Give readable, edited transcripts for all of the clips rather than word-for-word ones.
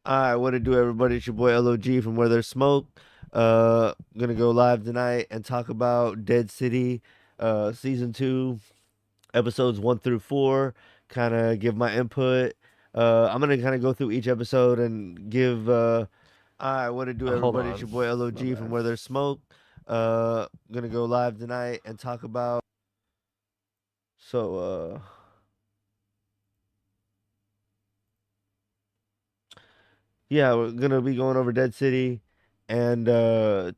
Alright, what to do, everybody? It's your boy LOG from Where There's Smoke. Gonna go live tonight and talk about Dead City, season 2, episodes 1 through 4. Kind of give my input. I'm gonna kind of go through each episode and give. Alright, what to do, Hold everybody? It's on. your boy My LOG from bad. Where There's Smoke. Gonna go live tonight and talk about. So, yeah, we're gonna be going over Dead City and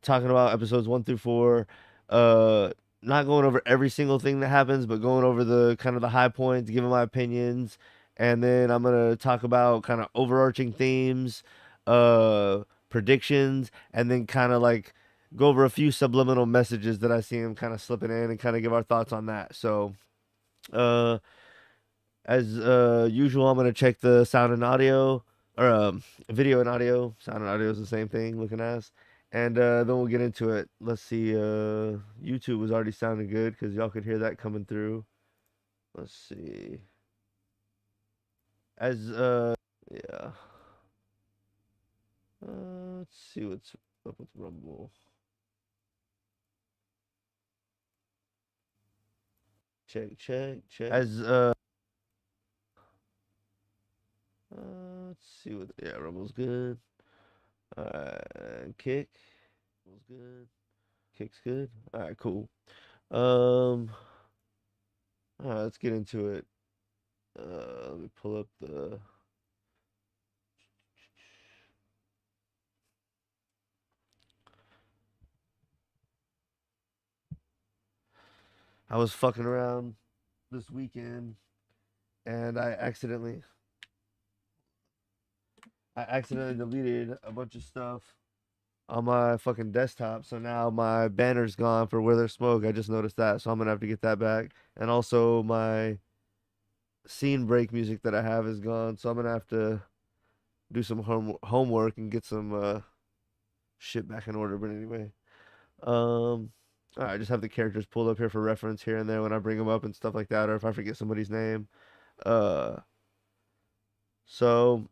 talking about episodes 1 through 4. Uh, Not going over every single thing that happens, but going over the kind of the high points, giving my opinions, and then I'm gonna talk about kind of overarching themes, predictions, and then kind of like go over a few subliminal messages that I see him kind of slipping in and kind of give our thoughts on that. So, uh, as usual, I'm gonna check the sound and audio, or video and audio. Sound and audio is the same thing, looking ass. And then we'll get into it. Let's see. YouTube was already sounding good because y'all could hear that coming through. Let's see. As yeah. Let's see what's up with Rumble. Check, check, check. As let's see what. Yeah, Rumble's good. Kick was good. Kick's good. All right, cool. All right, let's get into it. Let me pull up the. I was fucking around this weekend, and I accidentally deleted a bunch of stuff on my fucking desktop. So now my banner's gone for Where There's Smoke. I just noticed that, so I'm gonna have to get that back. And also my scene break music that I have is gone, so I'm gonna have to do some homework and get some shit back in order. But anyway, I just have the characters pulled up here for reference here and there when I bring them up and stuff like that, or if I forget somebody's name. Uh, so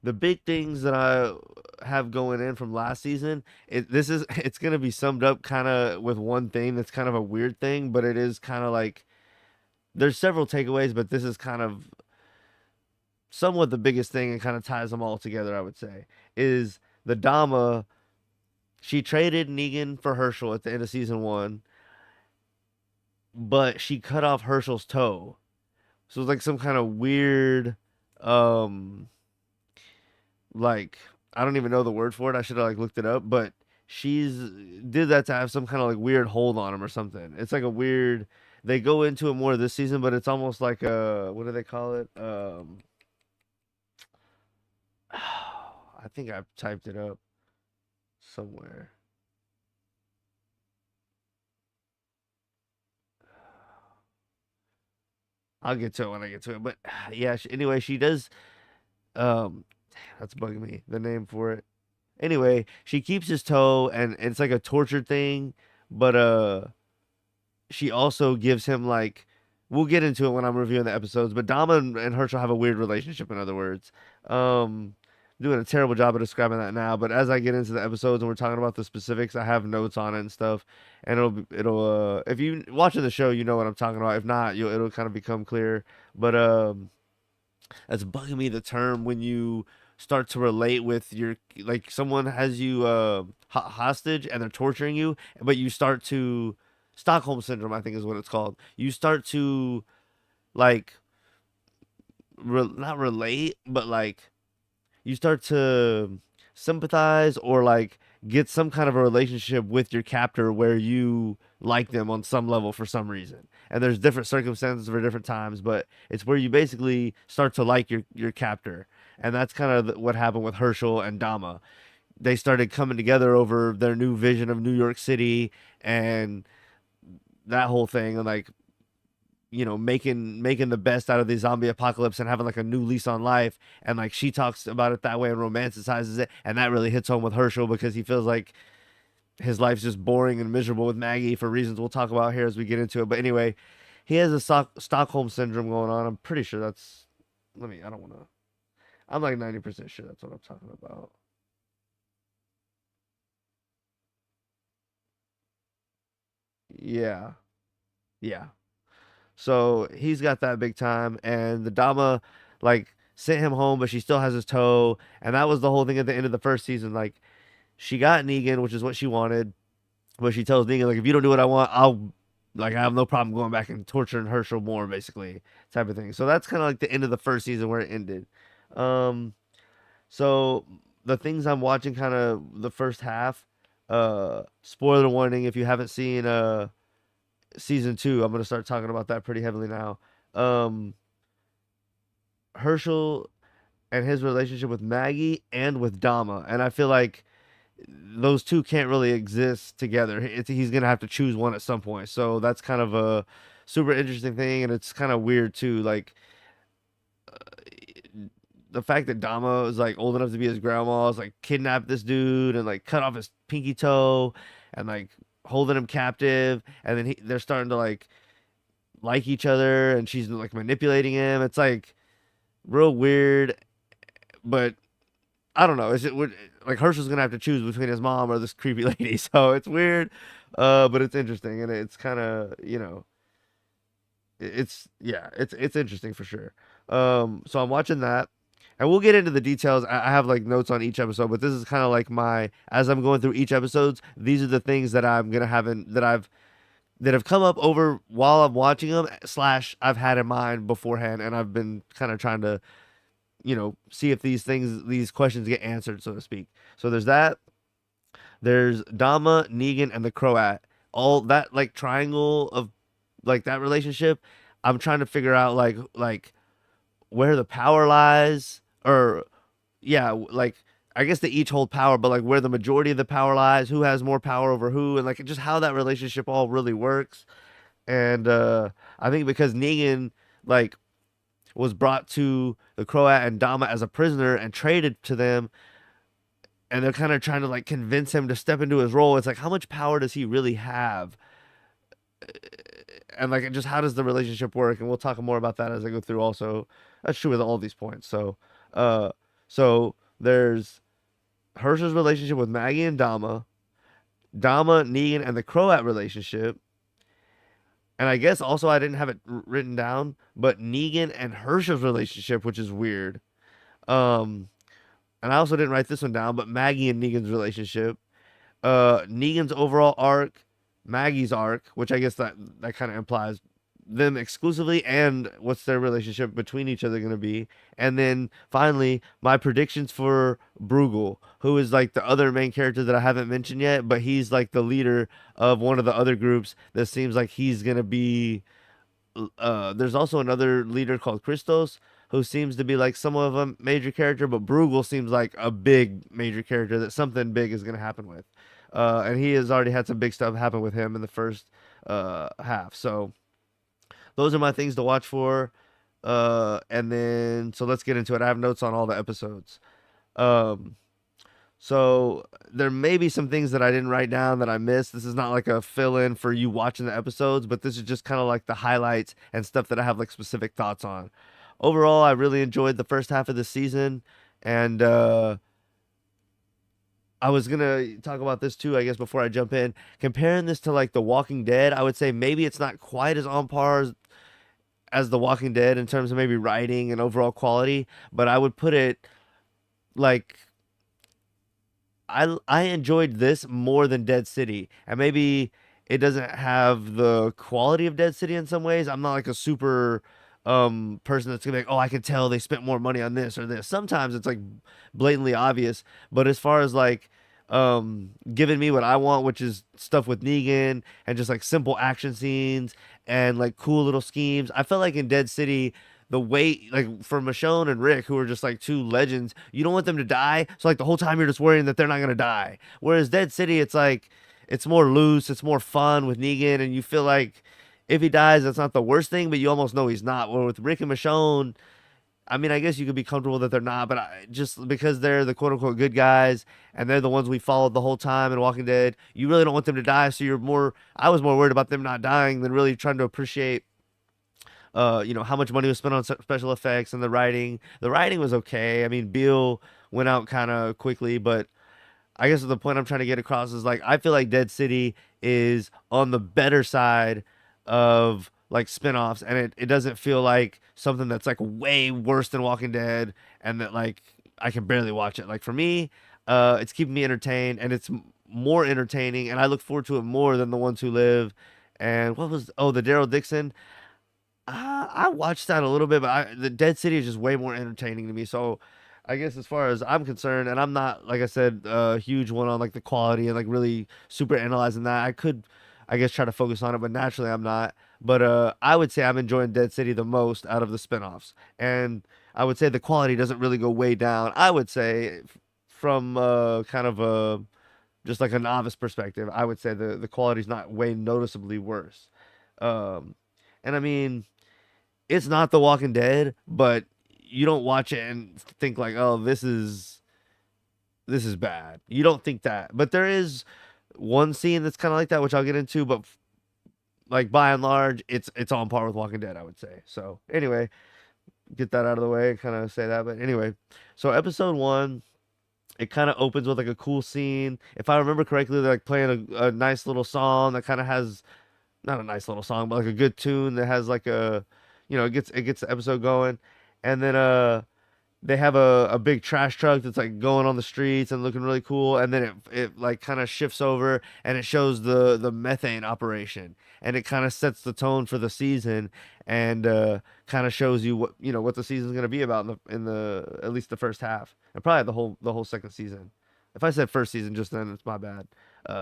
the big things that I have going in from last season, it's gonna be summed up kind of with one thing that's kind of a weird thing, but it is kind of like there's several takeaways, but this is kind of somewhat the biggest thing and kind of ties them all together. I would say is the Dama. She traded Negan for Herschel at the end of season 1, but she cut off Herschel's toe. So it's like some kind of weird, um, like I don't even know the word for it. I should have like looked it up, but she's did that to have some kind of like weird hold on him or something. It's like a weird. They go into it more this season, but it's almost like a what do they call it? I think I typed it up somewhere. I'll get to it when I get to it. But yeah, anyway, she does. That's bugging me. The name for it. Anyway, she keeps his toe, and it's like a torture thing. But she also gives him like. We'll get into it when I'm reviewing the episodes. But Dama and Herschel have a weird relationship. In other words, um, doing a terrible job of describing that now. But as I get into the episodes and we're talking about the specifics, I have notes on it and stuff. And it'll if you watching the show, you know what I'm talking about. If not, it'll kind of become clear. But that's bugging me, the term when you start to relate with your, like someone has you hostage and they're torturing you, but you start to Stockholm syndrome, I think is what it's called. You start to like not relate, but like you start to sympathize or like get some kind of a relationship with your captor where you like them on some level for some reason. And there's different circumstances for different times, but it's where you basically start to like your captor. And that's kind of what happened with Herschel and Dama. They started coming together over their new vision of New York City and that whole thing, and like making the best out of the zombie apocalypse and having like a new lease on life. And like she talks about it that way and romanticizes it, and that really hits home with Herschel because he feels like his life's just boring and miserable with Maggie for reasons we'll talk about here as we get into it. But anyway, he has a Stockholm syndrome going on. I'm pretty sure that's. Let me. I don't want to. I'm like 90% sure that's what I'm talking about. Yeah, yeah. So he's got that big time, and the Dama like sent him home, but she still has his toe, and that was the whole thing at the end of the first season. Like she got Negan, which is what she wanted, but she tells Negan like, if you don't do what I want, I'll like I have no problem going back and torturing Herschel more, basically type of thing. So that's kind of like the end of the first season where it ended. Um, so the things I'm watching, kind of the first half. Spoiler warning if you haven't seen season two. I'm gonna start talking about that pretty heavily now. Um, Herschel and his relationship with Maggie and with Dama, and I feel like those two can't really exist together. He's gonna have to choose one at some point. So that's kind of a super interesting thing, and it's kind of weird too. Like the fact that Dama is like old enough to be his grandma is like kidnapped this dude and like cut off his pinky toe and like holding him captive, and then they're starting to like each other, and she's like manipulating him. It's like real weird, but I don't know. Is it would like Herschel's gonna have to choose between his mom or this creepy lady, so it's weird, but it's interesting, and it's kind of it's yeah, it's interesting for sure. So I'm watching that, and we'll get into the details. I have like notes on each episode, but this is kind of like my as I'm going through each episodes. These are the things that I'm gonna have in that have come up over while I'm watching them. Slash, I've had in mind beforehand, and I've been kind of trying to see if these questions get answered, so to speak. So there's that. There's Dama, Negan, and the Croat. All that like triangle of like that relationship. I'm trying to figure out like where the power lies, or yeah, like I guess they each hold power, but like where the majority of the power lies, who has more power over who, and like just how that relationship all really works. And I think because Negan like was brought to the Croat and Dama as a prisoner and traded to them, and they're kind of trying to like convince him to step into his role. It's like how much power does he really have, and like just how does the relationship work? And we'll talk more about that as I go through. Also, that's true with all these points. Uh, so there's Herschel's relationship with Maggie and Dama, Negan, and the Croat relationship. And I guess also I didn't have it written down, but Negan and Herschel's relationship, which is weird. Um, and I also didn't write this one down, but Maggie and Negan's relationship, Negan's overall arc, Maggie's arc, which I guess that kind of implies them exclusively, and what's their relationship between each other going to be. And then finally, my predictions for Bruegel, who is like the other main character that I haven't mentioned yet, but he's like the leader of one of the other groups that seems like he's going to be there's also another leader called Christos who seems to be like somewhat of a major character, but Bruegel seems like a big major character that something big is going to happen with. And he has already had some big stuff happen with him in the first half. So those are my things to watch for. And then, so let's get into it. I have notes on all the episodes. Um, so there may be some things that I didn't write down that I missed. This is not like a fill in for you watching the episodes, but this is just kind of like the highlights and stuff that I have like specific thoughts on. Overall, I really enjoyed the first half of the season, and I was gonna talk about this too, I guess, before I jump in. Comparing this to like The Walking Dead, I would say maybe it's not quite as on par as The Walking Dead in terms of maybe writing and overall quality, but I would put it like I enjoyed this more than Dead City, and maybe it doesn't have the quality of Dead City in some ways. I'm not like a super person that's gonna be like, oh, I can tell they spent more money on this or this. Sometimes it's like blatantly obvious, but as far as like giving me what I want, which is stuff with Negan and just like simple action scenes and like cool little schemes. I felt like in Dead City, the way like for Michonne and Rick, who are just like two legends, you don't want them to die. So like the whole time you're just worrying that they're not gonna die. Whereas Dead City, it's like it's more loose, it's more fun with Negan, and you feel like if he dies, that's not the worst thing, but you almost know he's not. Where with Rick and Michonne, I mean, I guess you could be comfortable that they're not, but just because they're the quote unquote good guys and they're the ones we followed the whole time in Walking Dead, you really don't want them to die. So you're more, I was more worried about them not dying than really trying to appreciate how much money was spent on special effects and the writing. The writing was okay. I mean, Beale went out kind of quickly, but I guess the point I'm trying to get across is like I feel like Dead City is on the better side of like spin-offs, and it doesn't feel like something that's like way worse than Walking Dead and that like I can barely watch it. Like for me, it's keeping me entertained and it's more entertaining and I look forward to it more than The Ones Who Live. And what was the Daryl Dixon? I watched that a little bit, but the Dead City is just way more entertaining to me. So, I guess as far as I'm concerned, and I'm not like I said a huge one on like the quality and like really super analyzing that. I could, I guess, try to focus on it, but naturally I'm not. But I would say I'm enjoying Dead City the most out of the spinoffs, and I would say the quality doesn't really go way down. I would say from kind of a just like a novice perspective, I would say the quality's not way noticeably worse. Um, and I mean it's not The Walking Dead, but you don't watch it and think like, oh, this is bad. You don't think that, but there is one scene that's kind of like that, which I'll get into. But like by and large, it's on par with Walking Dead, I would say. So anyway, get that out of the way, kind of say that. But anyway, so episode one. It kind of opens with like a cool scene. If I remember correctly, they're like playing a nice little song that kind of has not a nice little song, but like a good tune that has like it gets the episode going, and then they have a big trash truck that's like going on the streets and looking really cool, and then it like kind of shifts over and it shows the methane operation, and it kind of sets the tone for the season, and kind of shows you what the season's gonna be about in the at least the first half, and probably the whole second season. If I said first season just then, it's my bad.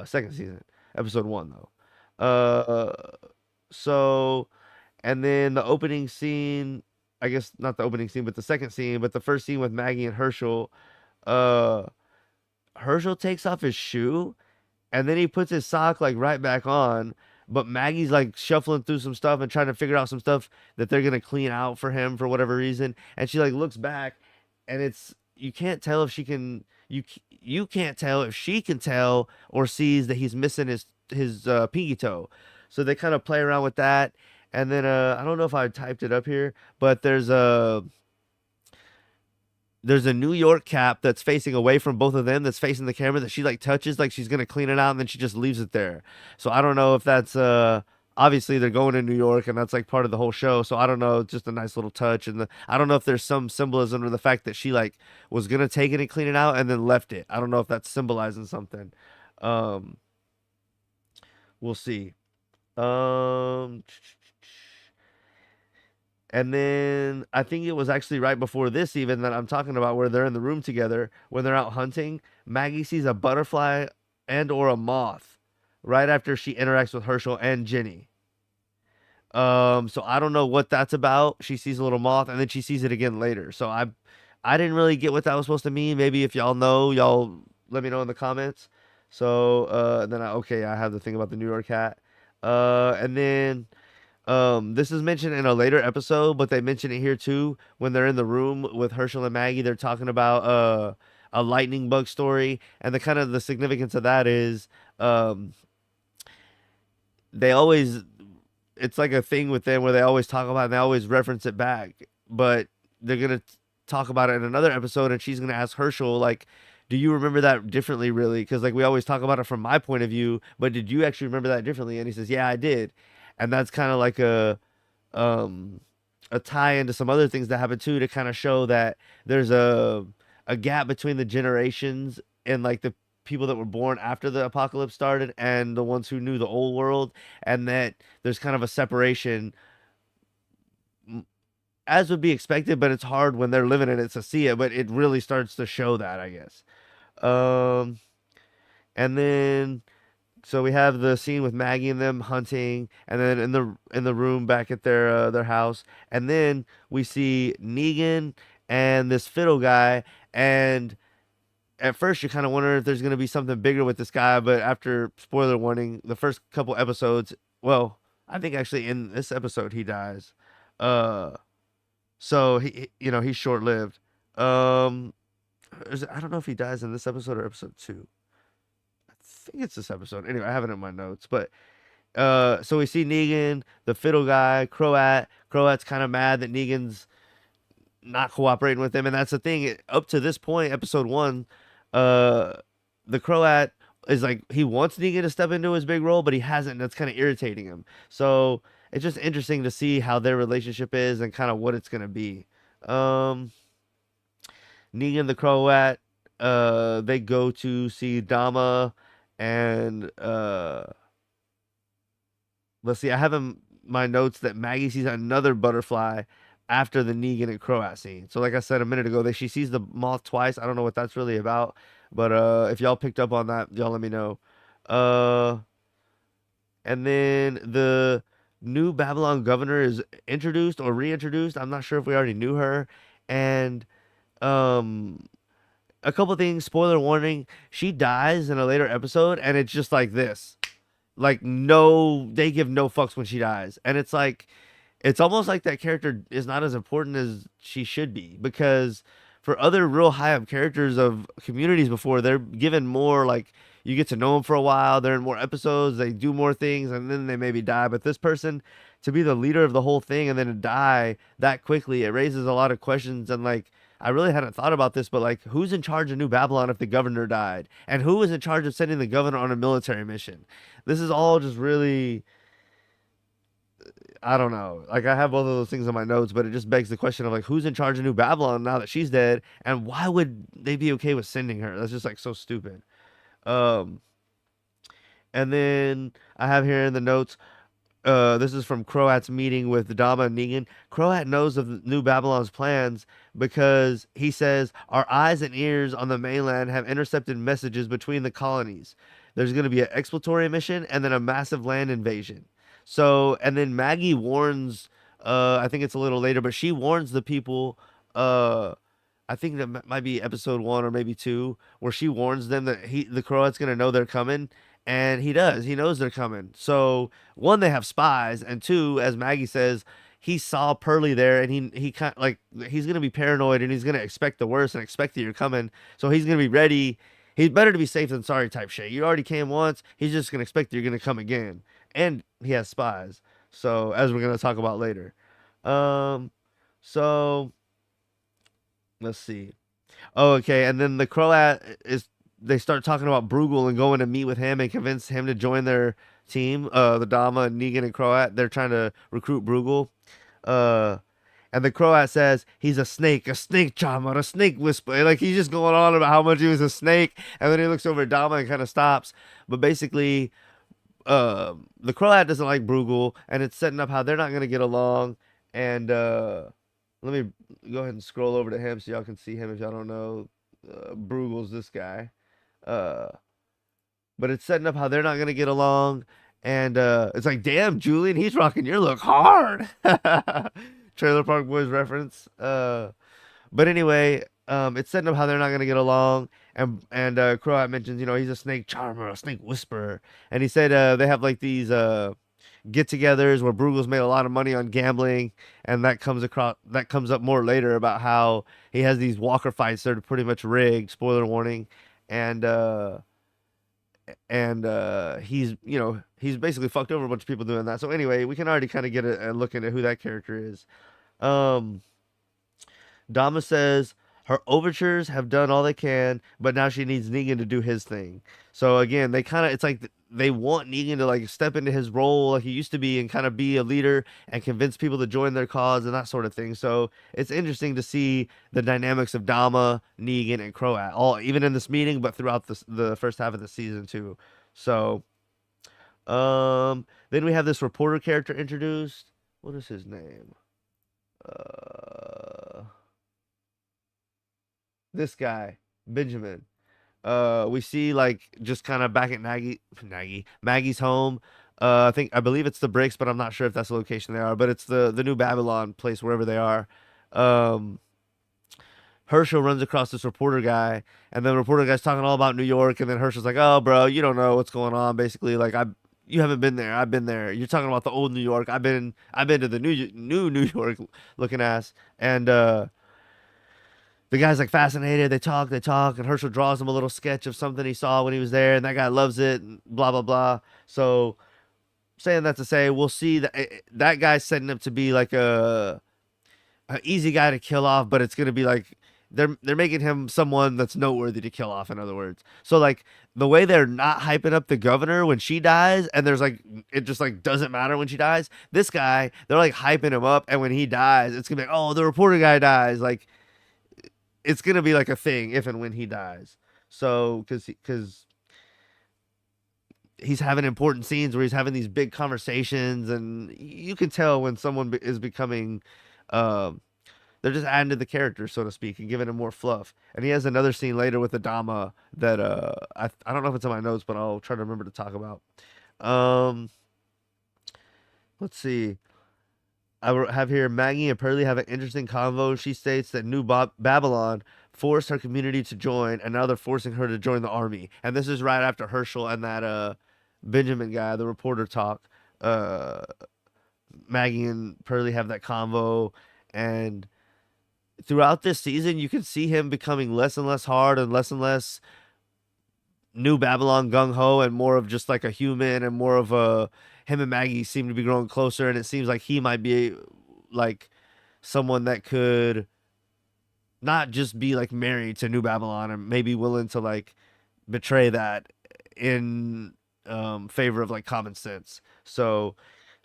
Second season, episode one though. Uh, so, and then the opening scene, I guess not the opening scene, but the second scene, but the first scene with Maggie and Herschel. Uh, Herschel takes off his shoe and then he puts his sock like right back on. But Maggie's like shuffling through some stuff and trying to figure out some stuff that they're gonna clean out for him for whatever reason. And she like looks back, and it's you can't tell if she can you can't tell if she can tell or sees that he's missing his pinky toe. So they kind of play around with that. And then I don't know if I typed it up here, but there's a New York cap that's facing away from both of them that's facing the camera that she like touches like she's gonna clean it out and then she just leaves it there. So I don't know if that's obviously they're going to New York and that's like part of the whole show. So I don't know, it's just a nice little touch and I don't know if there's some symbolism to the fact that she like was gonna take it and clean it out and then left it. I don't know if that's symbolizing something. Um we'll see. Um And then I think it was actually right before this, even that I'm talking about, where they're in the room together when they're out hunting. Maggie sees a butterfly and or a moth right after she interacts with Herschel and Jenny. So I don't know what that's about. She sees a little moth and then she sees it again later. So I didn't really get what that was supposed to mean. Maybe if y'all know, y'all let me know in the comments. So then I have the thing about the New York cat. And then this is mentioned in a later episode, but they mention it here too when they're in the room with Herschel and Maggie. They're talking about a lightning bug story, and the kind of the significance of that is um, they always it's like a thing with them where they always talk about it and they always reference it back, but they're gonna talk about it in another episode, and she's gonna ask Herschel like. Do you remember that differently, really? Because like we always talk about it from my point of view, but did you actually remember that differently? And he says, "Yeah, I did." And that's kind of like um a tie into some other things that happen too to kind of show that there's a gap between the generations and like the people that were born after the apocalypse started and the ones who knew the old world, and that there's kind of a separation as would be expected, but it's hard when they're living in it to see it, but it really starts to show that, I guess. um and then so we have the scene with Maggie and them hunting, and then in the room back at their house, and then we see Negan and this fiddle guy, and at first you're kind of wondering if there's gonna be something bigger with this guy, but after spoiler warning, the first couple episodes, well, I think actually in this episode he dies, uh, so he's short lived. Um, I don't know if he dies in this episode or episode two. I think it's this episode. Anyway, I have it in my notes, but So we see Negan, the fiddle guy, Croat. Croat's kind of mad that Negan's not cooperating with him, and that's the thing. Up to this point, episode one, uh, the Croat is like he wants Negan to step into his big role, but he hasn't. And that's kind of irritating him. So it's just interesting to see how their relationship is and kind of what it's gonna be. Um, Negan the Croat, they go to see Dama, and let's see. I have in my notes that Maggie sees another butterfly after the Negan and Croat scene. So, like I said a minute ago, that she sees the moth twice. I don't know what that's really about, but if y'all picked up on that, y'all let me know. Uh, and then the new Babylon governor is introduced or reintroduced. I'm not sure if we already knew her, and um, a couple things. Spoiler warning: she dies in a later episode, and it's just like this. Like no, they give no fucks when she dies, and it's like it's almost like that character is not as important as she should be because for other real high up characters of communities before they're given more like you get to know them for a while, they're in more episodes, they do more things, and then they maybe die. But this person to be the leader of the whole thing and then to die that quickly, it raises a lot of questions. And like I really hadn't thought about this, but like who's in charge of New Babylon if the governor died, and who was in charge of sending the governor on a military mission? This is all just really, I don't know. Like I have both of those things in my notes, but it just begs the question of like who's in charge of New Babylon now that she's dead, and why would they be okay with sending her? That's just like so stupid. Um, and then I have here in the notes. This is from Croat's meeting with Dama and Negan. Croat knows of New Babylon's plans because he says our eyes and ears on the mainland have intercepted messages between the colonies. There's going to be an exploratory mission and then a massive land invasion. So, and then Maggie warns. I think it's a little later, but she warns the people. Uh, I think that might be episode one or maybe two, where she warns them that the Croat's gonna know they're coming, and he does. He knows they're coming. So one, they have spies, and two, as Maggie says, he saw Pearlie there, and he kind of like he's gonna be paranoid, and he's gonna expect the worst and expect that you're coming. So he's gonna be ready. He's better to be safe than sorry type shit. You already came once. He's just gonna expect that you're gonna come again, and he has spies. So as we're gonna talk about later. Um, so let's see. Oh, okay. And then the Croat is they start talking about Bruegel and going to meet with him and convince him to join their team. The Dama, Negan, and Croat. They're trying to recruit Bruegel. Uh, and the Croat says he's a snake charmer, a snake whisperer. Like he's just going on about how much he was a snake, and then he looks over at Dama and kind of stops. But basically, the Croat doesn't like Bruegel, and it's setting up how they're not gonna get along. And let me go ahead and scroll over to him so y'all can see him if y'all don't know. Bruegel's this guy. Uh, but it's setting up how they're not gonna get along, and it's like, damn, Julian, he's rocking your look hard. Trailer Park Boys reference. But anyway, it's setting up how they're not gonna get along, and Croat mentions, he's a snake charmer, a snake whisperer, and he said they have like these get-togethers where Bruegel's made a lot of money on gambling, and that comes up more later about how he has these Walker fights that are pretty much rigged. Spoiler warning, and he's basically fucked over a bunch of people doing that. So anyway, we can already kind of get a look into who that character is. Um, Dama says her overtures have done all they can, but now she needs Negan to do his thing. So again, it's like they want Negan to like step into his role like he used to be and kind of be a leader and convince people to join their cause and that sort of thing. So it's interesting to see the dynamics of Dama, Negan, and Croat all even in this meeting, but throughout the first half of the season too. So then we have this reporter character introduced. What is his name? Uh this guy, Benjamin. We see like just kind of back at Maggie's home. I believe it's the Bricks, but I'm not sure if that's the location they are. But it's the New Babylon place wherever they are. Um, Herschel runs across this reporter guy, and the reporter guy's talking all about New York, and then Herschel's like, "Oh, bro, you don't know what's going on." Basically, like you haven't been there. I've been there. You're talking about the old New York. I've been to the new New York looking ass, and the guy's like fascinated. They talk, and Herschel draws him a little sketch of something he saw when he was there, and that guy loves it, and blah blah blah. So saying that to say we'll see that that guy's setting up to be like a easy guy to kill off, but it's gonna be like they're making him someone that's noteworthy to kill off. In other words, so like the way they're not hyping up the governor when she dies, and there's like it just like doesn't matter when she dies. This guy, they're like hyping him up, and when he dies, it's gonna be like, oh, the reporter guy dies. Like it's gonna be like a thing if and when he dies. So because he's having important scenes where he's having these big conversations, and you can tell when someone is becoming um they're just adding to the character, so to speak, and giving him more fluff. And he has another scene later with Adama that I don't know if it's in my notes, but I'll try to remember to talk about. Um, let's see. Have here Maggie and Pearlie have an interesting convo. She states that New Babylon forced her community to join, and now they're forcing her to join the army. And this is right after Herschel and that Benjamin guy, the reporter, talk. Uh, Maggie and Pearlie have that convo, and throughout this season, you can see him becoming less and less hard and less New Babylon gung ho, and more of just like a human, and more of a him and Maggie seem to be growing closer, and it seems like he might be like someone that could not just be like married to New Babylon and maybe willing to like betray that in favor of like common sense. So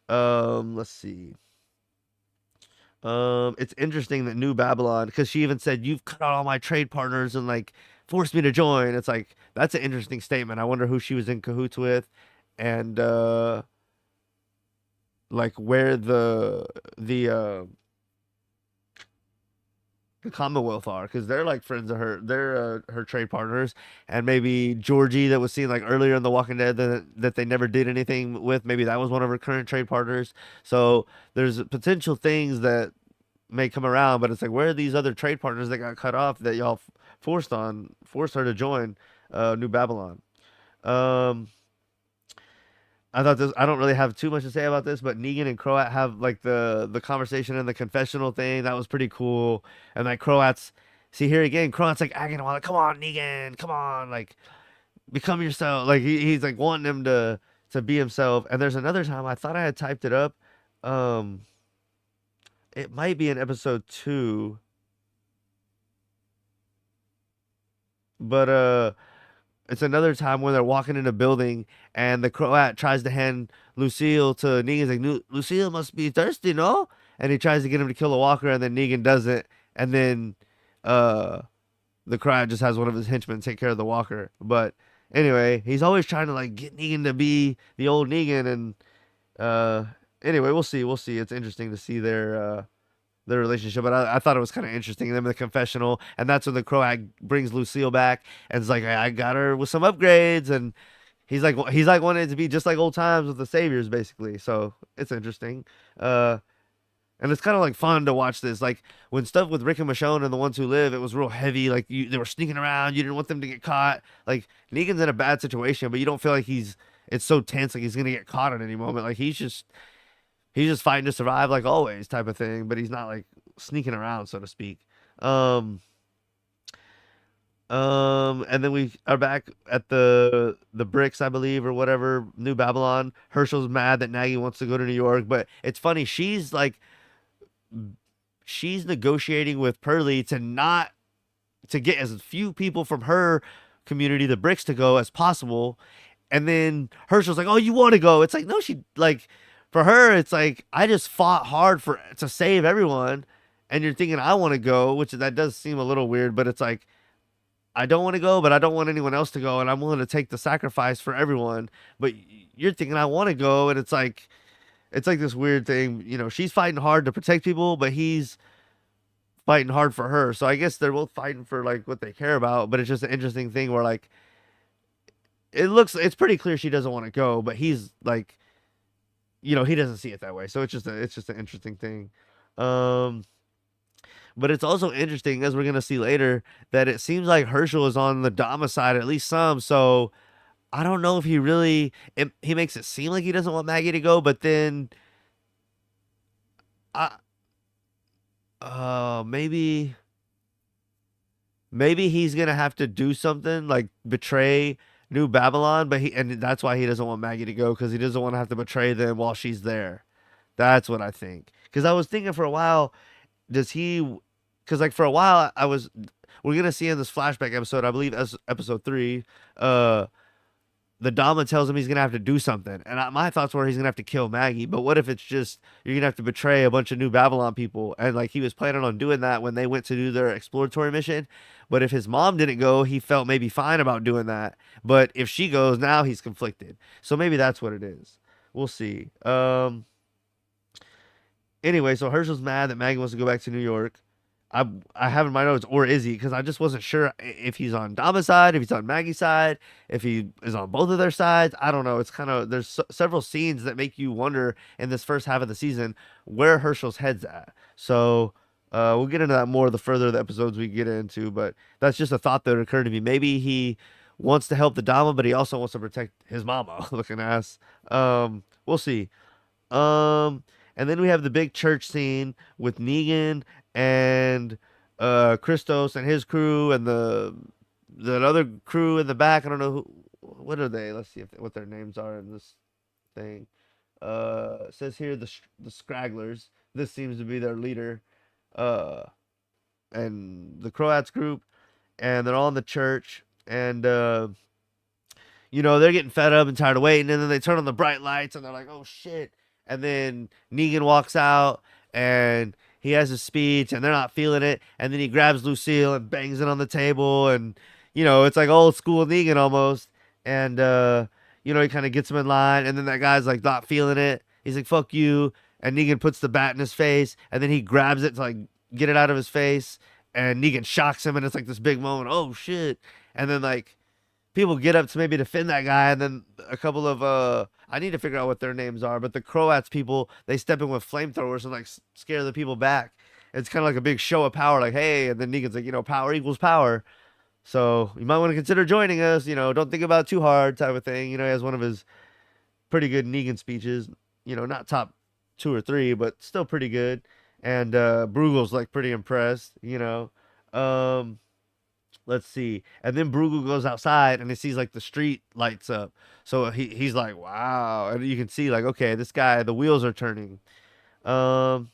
let's see. It's interesting that New Babylon, because she even said, "You've cut out all my trade partners and like forced me to join." It's like that's an interesting statement. I wonder who she was in cahoots with, and like where the Commonwealth are, because they're like friends of her. They're her trade partners, and maybe Georgie that was seen like earlier in The Walking Dead that they never did anything with. Maybe that was one of her current trade partners. So there's potential things that may come around, but it's like where are these other trade partners that got cut off that y'all forced her to join New Babylon. Um, I thought this. I don't really have too much to say about this, but Negan and Croat have like the conversation in the confessional thing. That was pretty cool. And like Croat's, see here again, Croat's like acting on like, come on, Negan, come on, like become yourself. Like he's like wanting him to be himself. And there's another time I thought I had typed it up. Um, it might be in episode 2, but it's another time when they're walking in a building and the Croat tries to hand Lucille to Negan. He's like, Lucille must be thirsty, no? And he tries to get him to kill a walker, and then Negan doesn't. And then uh, the Croat just has one of his henchmen take care of the walker. But anyway, he's always trying to like get Negan to be the old Negan. And uh, anyway, we'll see. We'll see. It's interesting to see their relationship. But I thought it was kind of interesting. Them in the confessional, and that's when the Croat brings Lucille back and it's like, I got her with some upgrades, and he's like wanting it to be just like old times with the Saviors, basically. So it's interesting. Uh, and it's kind of like fun to watch this. Like when stuff with Rick and Michonne and the ones who live, it was real heavy. Like they were sneaking around. You didn't want them to get caught. Like Negan's in a bad situation, but you don't feel like it's so tense like he's gonna get caught at any moment. Like he's just fighting to survive like always type of thing, but he's not like sneaking around, so to speak. Um, and then we are back at the bricks, I believe, or whatever, New Babylon. Herschel's mad that Nagy wants to go to New York, but it's funny. She's negotiating with Pearlie to get as few people from her community, the bricks, to go as possible. And then Herschel's like, "Oh, you want to go?" It's like, no, she like for her, it's like I just fought hard for to save everyone, and you're thinking I want to go, which that does seem a little weird, but it's like I don't want to go, but I don't want anyone else to go, and I'm willing to take the sacrifice for everyone. But you're thinking I want to go, and it's like this weird thing. You know, she's fighting hard to protect people, but he's fighting hard for her. So I guess they're both fighting for like what they care about. But it's just an interesting thing where like it's pretty clear she doesn't want to go, but he's like, you know, he doesn't see it that way. So it's just an interesting thing. Um, but it's also interesting, as we're gonna see later, that it seems like Herschel is on the Dama side, at least some. So I don't know if he makes it seem like he doesn't want Maggie to go, but then I maybe he's gonna have to do something like betray New Babylon, but and that's why he doesn't want Maggie to go because he doesn't want to have to betray them while she's there. That's what I think. Because I was thinking for a while, does he? Because like for a while, I was. We're gonna see in this flashback episode, I believe, as episode 3. Uh, the Dama tells him he's gonna have to do something, and my thoughts were he's gonna have to kill Maggie. But what if it's just you're gonna have to betray a bunch of New Babylon people, and like he was planning on doing that when they went to do their exploratory mission. But if his mom didn't go, he felt maybe fine about doing that. But if she goes, now he's conflicted. So maybe that's what it is. We'll see. Anyway, so Herschel's mad that Maggie wants to go back to New York. I have in my notes, or is he? Because I just wasn't sure if he's on Dama's side, if he's on Maggie's side, if he is on both of their sides. I don't know. It's kind of there's several scenes that make you wonder in this first half of the season where Herschel's head's at. So we'll get into that more the further the episodes we get into. But that's just a thought that occurred to me. Maybe he wants to help the Dama, but he also wants to protect his mama, looking ass. We'll see. And then we have the big church scene with Negan and Christos and his crew and the other crew in the back. I don't know what are they. Let's see what their names are in this thing. It says here the Scragglers. This seems to be their leader. And the Croats group, and they're all in the church, and they're getting fed up and tired of waiting, and then they turn on the bright lights, and they're like, oh shit. And then Negan walks out, and he has a speech, and they're not feeling it. And then he grabs Lucille and bangs it on the table, and it's like old school Negan almost. And he kind of gets him in line, and then that guy's like not feeling it. He's like, "Fuck you!" And Negan puts the bat in his face, and then he grabs it to like get it out of his face, and Negan shocks him, and it's like this big moment. Oh shit! And then like people get up to maybe defend that guy, and then a couple of I need to figure out what their names are, but the Croats people, they step in with flamethrowers and like scare the people back. It's kind of like a big show of power, like, hey, and then Negan's like, power equals power. So you might want to consider joining us, don't think about it too hard type of thing. He has one of his pretty good Negan speeches, not top 2 or 3, but still pretty good. And Bruegel's like pretty impressed, let's see. And then Bruegel goes outside and he sees like the street lights up. So he's like, wow. And you can see like, okay, this guy, the wheels are turning. And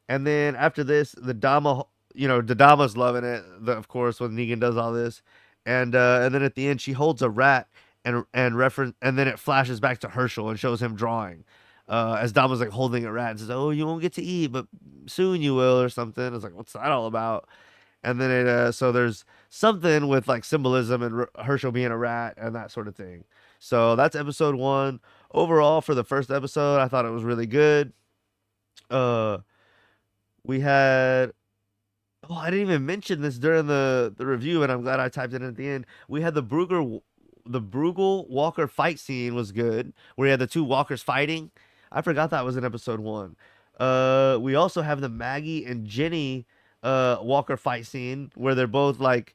then after this, the Dama's loving it, of course, when Negan does all this. And then at the end, she holds a rat and reference, and then it flashes back to Herschel and shows him drawing. As Dama's like holding a rat and says, oh, you won't get to eat, but soon you will, or something. It's like, what's that all about? And then so there's something with like symbolism and Herschel being a rat and that sort of thing. So that's episode 1. Overall, for the first episode, I thought it was really good. We had, oh, I didn't even mention this during the review, and I'm glad I typed it in at the end. We had the Bruegel Walker fight scene was good, where you had the 2 walkers fighting. I forgot that was in episode 1. We also have the Maggie and Jenny Walker fight scene where they're both like,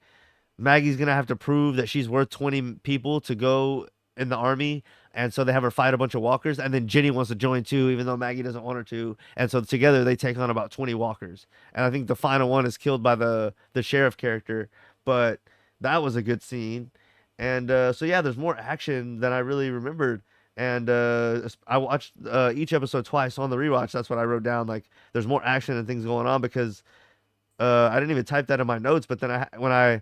Maggie's gonna have to prove that she's worth 20 people to go in the army, and so they have her fight a bunch of walkers, and then Jenny wants to join too, even though Maggie doesn't want her to, and so together they take on about 20 walkers, and I think the final one is killed by the sheriff character, but that was a good scene. And so yeah, there's more action than I really remembered. And I watched each episode twice on the rewatch. That's what I wrote down. Like, there's more action and things going on because I didn't even type that in my notes. But then when I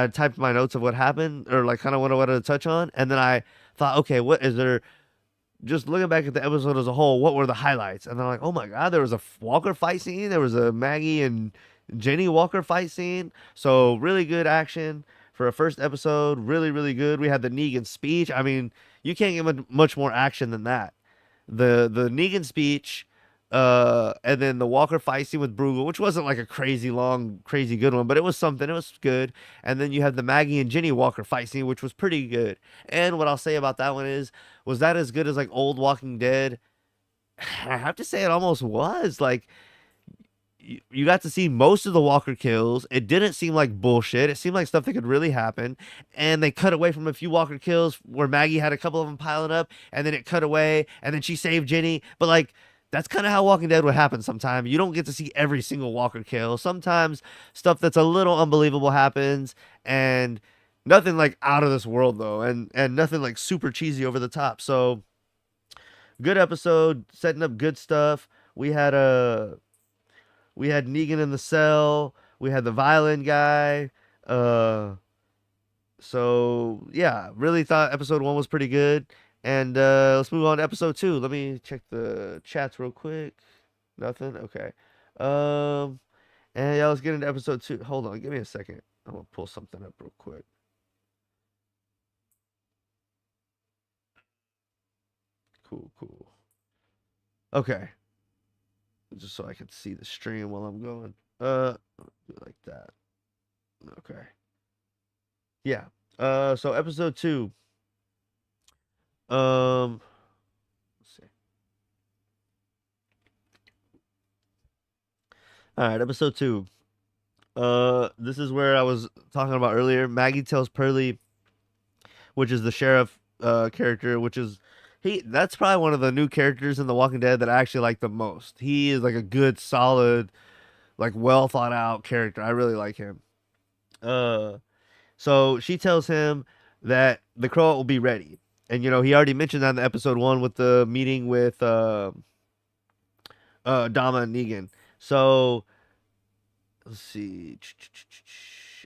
typed my notes of what happened, or like kind of what I wanted to touch on, and then I thought, okay, what is there? Just looking back at the episode as a whole, what were the highlights? And then I'm like, oh my god, there was a Walker fight scene. There was a Maggie and Jenny Walker fight scene. So really good action for a first episode. Really, really good. We had the Negan speech. I mean, you can't get much more action than that. The Negan speech, and then the Walker fight scene with Bruegel, which wasn't like a crazy long, crazy good one, but it was something. It was good. And then you have the Maggie and Jenny Walker fight scene, which was pretty good. And what I'll say about that one is, was that as good as like old Walking Dead? I have to say it almost was. Like, you got to see most of the Walker kills. It didn't seem like bullshit. It seemed like stuff that could really happen. And they cut away from a few Walker kills where Maggie had a couple of them piling up, and then it cut away, and then she saved Jenny. But like, that's kind of how Walking Dead would happen sometimes. You don't get to see every single Walker kill. Sometimes stuff that's a little unbelievable happens, and Nothing like out of this world though, and nothing like super cheesy over the top. So good episode, setting up good stuff. We had a we had Negan in the cell. We had the violin guy. Uh, so yeah, really thought episode one was pretty good. And let's move on to episode two. Let me check the chats real quick. Nothing. Okay. Um, and yeah, let's get into episode two. Hold on, give me a second. I'm gonna pull something up real quick. Cool, cool. Okay, just so I can see the stream while I'm going. Do it like that. Okay. Yeah. So episode two. Um, let's see. All right, episode two. This is where I was talking about earlier. Maggie tells Pearlie, which is the sheriff character, which is he. That's probably one of the new characters in The Walking Dead that I actually like the most. He is like a good, solid, like well thought out character. I really like him. Uh, so she tells him that the crow will be ready, and he already mentioned that in the episode one with the meeting with Dama and Negan. So let's see.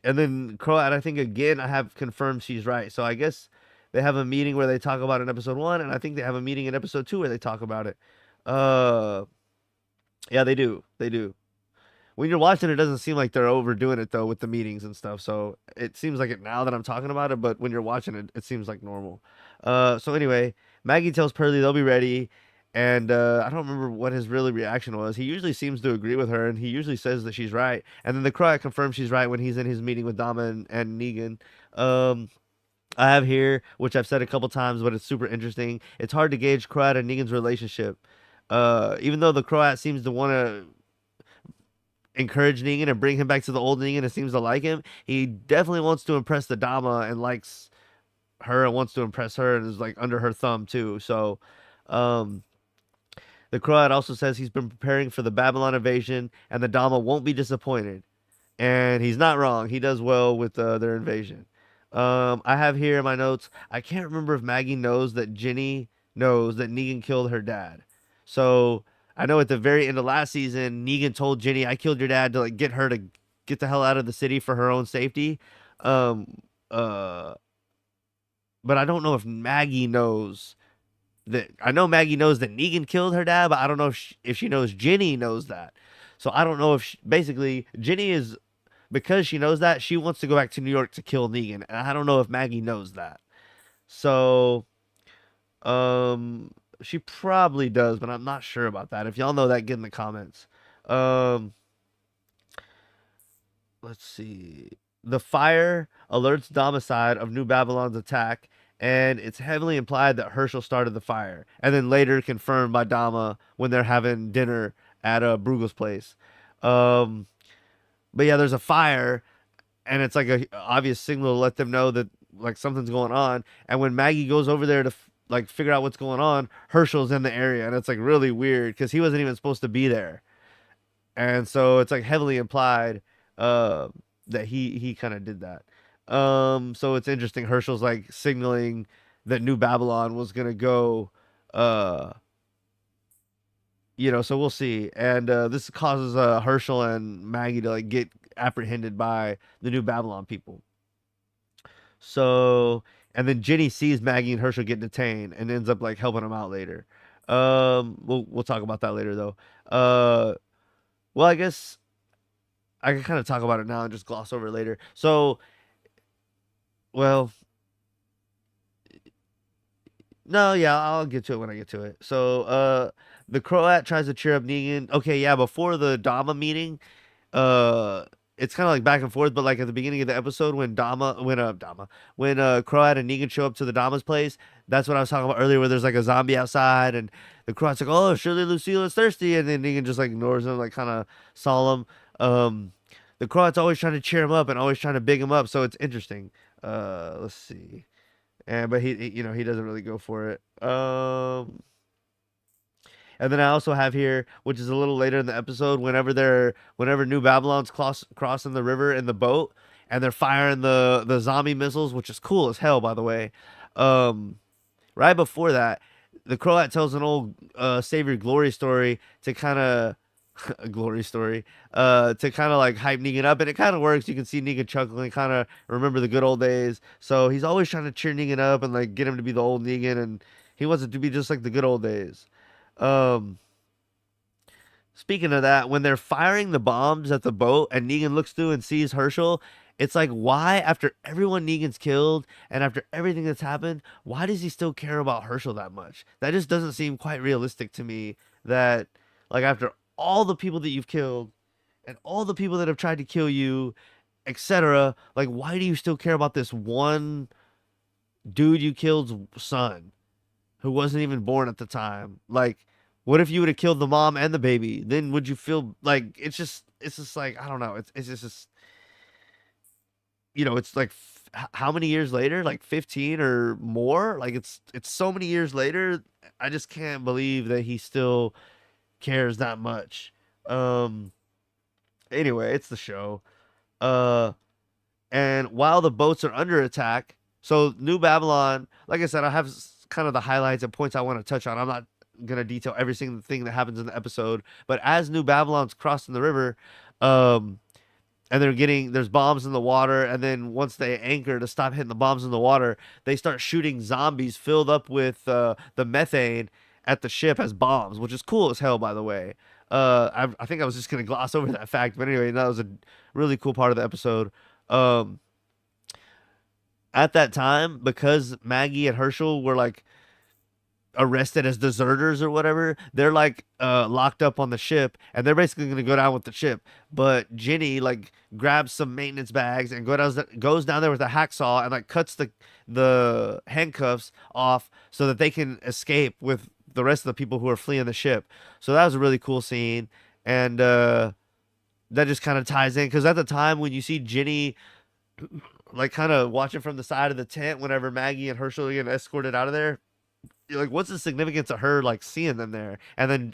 And then Croat, I think again, I have confirmed she's right. So I guess they have a meeting where they talk about it in episode one, and I think they have a meeting in episode two where they talk about it. Uh, yeah, they do. They do. When you're watching, it doesn't seem like they're overdoing it though with the meetings and stuff. So it seems like it now that I'm talking about it, but when you're watching it, it seems like normal. So anyway, Maggie tells Pearlie they'll be ready, and I don't remember what his really reaction was. He usually seems to agree with her, and he usually says that she's right. And then the Croat confirms she's right when he's in his meeting with Dama and Negan. Um, I have here, which I've said a couple times, but it's super interesting. It's hard to gauge Croat and Negan's relationship. Even though the Croat seems to want to encourage Negan and bring him back to the old Negan and seems to like him, he definitely wants to impress the Dama and likes her and wants to impress her and is like under her thumb too. So, um, the Croat also says he's been preparing for the Babylon invasion and the Dama won't be disappointed. And he's not wrong. He does well with their invasion. I have here in my notes. I can't remember if Maggie knows that Jenny knows that Negan killed her dad. So I know at the very end of last season, Negan told Jenny, "I killed your dad to like get her to get the hell out of the city for her own safety." Um, uh, but I don't know if Maggie knows that. I know Maggie knows that Negan killed her dad, but I don't know if she knows Jenny knows that. So I don't know if basically Jenny is because she knows that she wants to go back to New York to kill Negan, and I don't know if Maggie knows that. So, um, she probably does, but I'm not sure about that. If y'all know that, get in the comments. Um, let's see. The fire alerts Domicide of New Babylon's attack, and it's heavily implied that Herschel started the fire, and then later confirmed by Dama when they're having dinner at Brugel's place. Um, but yeah, there's a fire, and it's like a obvious signal to let them know that like something's going on. And when Maggie goes over there to like figure out what's going on, Herschel's in the area, and it's like really weird because he wasn't even supposed to be there, and so it's like heavily implied uh, that he kind of did that. So it's interesting. Herschel's like signaling that New Babylon was gonna go. Uh, so we'll see. And this causes Herschel and Maggie to like get apprehended by the New Babylon people. So, and then Jenny sees Maggie and Herschel get detained and ends up like helping them out later. We'll talk about that later though. Well, I guess I can kind of talk about it now and just gloss over it later. So, well, no, yeah, I'll get to it when I get to it. So, the Croat tries to cheer up Negan. Okay, yeah, before the Dama meeting, uh it's kind of like back and forth, but like at the beginning of the episode when Croat and Negan show up to the Dama's place, that's what I was talking about earlier, where there's like a zombie outside and the Croat's like, "Oh, surely Lucille is thirsty," and then Negan just like ignores him, like kind of solemn. The Croat's always trying to cheer him up and always trying to big him up, so it's interesting. Let's see. And but he doesn't really go for it. And then I also have here, which is a little later in the episode, whenever New Babylon's crossing the river in the boat, and they're firing the zombie missiles, which is cool as hell, by the way. Um, right before that, the Croat tells an old save your glory story to kind of a glory story to kind of like hype Negan up, and it kind of works. You can see Negan chuckling, kind of remember the good old days. So he's always trying to cheer Negan up and like get him to be the old Negan, and he wants it to be just like the good old days. Um, Speaking of that, when they're firing the bombs at the boat and Negan looks through and sees Herschel, it's like, why, after everyone Negan's killed and after everything that's happened, why does he still care about Herschel that much? That just doesn't seem quite realistic to me. That, like, after all the people that you've killed and all the people that have tried to kill you, etc., like, why do you still care about this one dude you killed's son? Who wasn't even born at the time. Like, what if you would have killed the mom and the baby? Then would you feel like it's just like I don't know. It's just it's like how many years later? Like 15 or more? Like it's so many years later. I just can't believe that he still cares that much. Um. Anyway, it's the show. Uh. And while the boats are under attack, so New Babylon, like I said, I have kind of the highlights and points I want to touch on. I'm not gonna detail every single thing that happens in the episode, but as New Babylon's crossing the river, um, and there's bombs in the water, and then once they anchor to stop hitting the bombs in the water, they start shooting zombies filled up with the methane at the ship as bombs, which is cool as hell, by the way. I think I was just gonna gloss over that fact, but anyway, that was a really cool part of the episode. Um, at that time, because Maggie and Herschel were like arrested as deserters or whatever, they're like locked up on the ship, and they're basically gonna go down with the ship. But Jenny like grabs some maintenance bags and goes down there with a hacksaw and like cuts the handcuffs off so that they can escape with the rest of the people who are fleeing the ship. So that was a really cool scene, and that just kind of ties in because at the time when you see Jenny like kind of watching from the side of the tent whenever Maggie and Herschel are getting escorted out of there, you're like, what's the significance of her like seeing them there? And then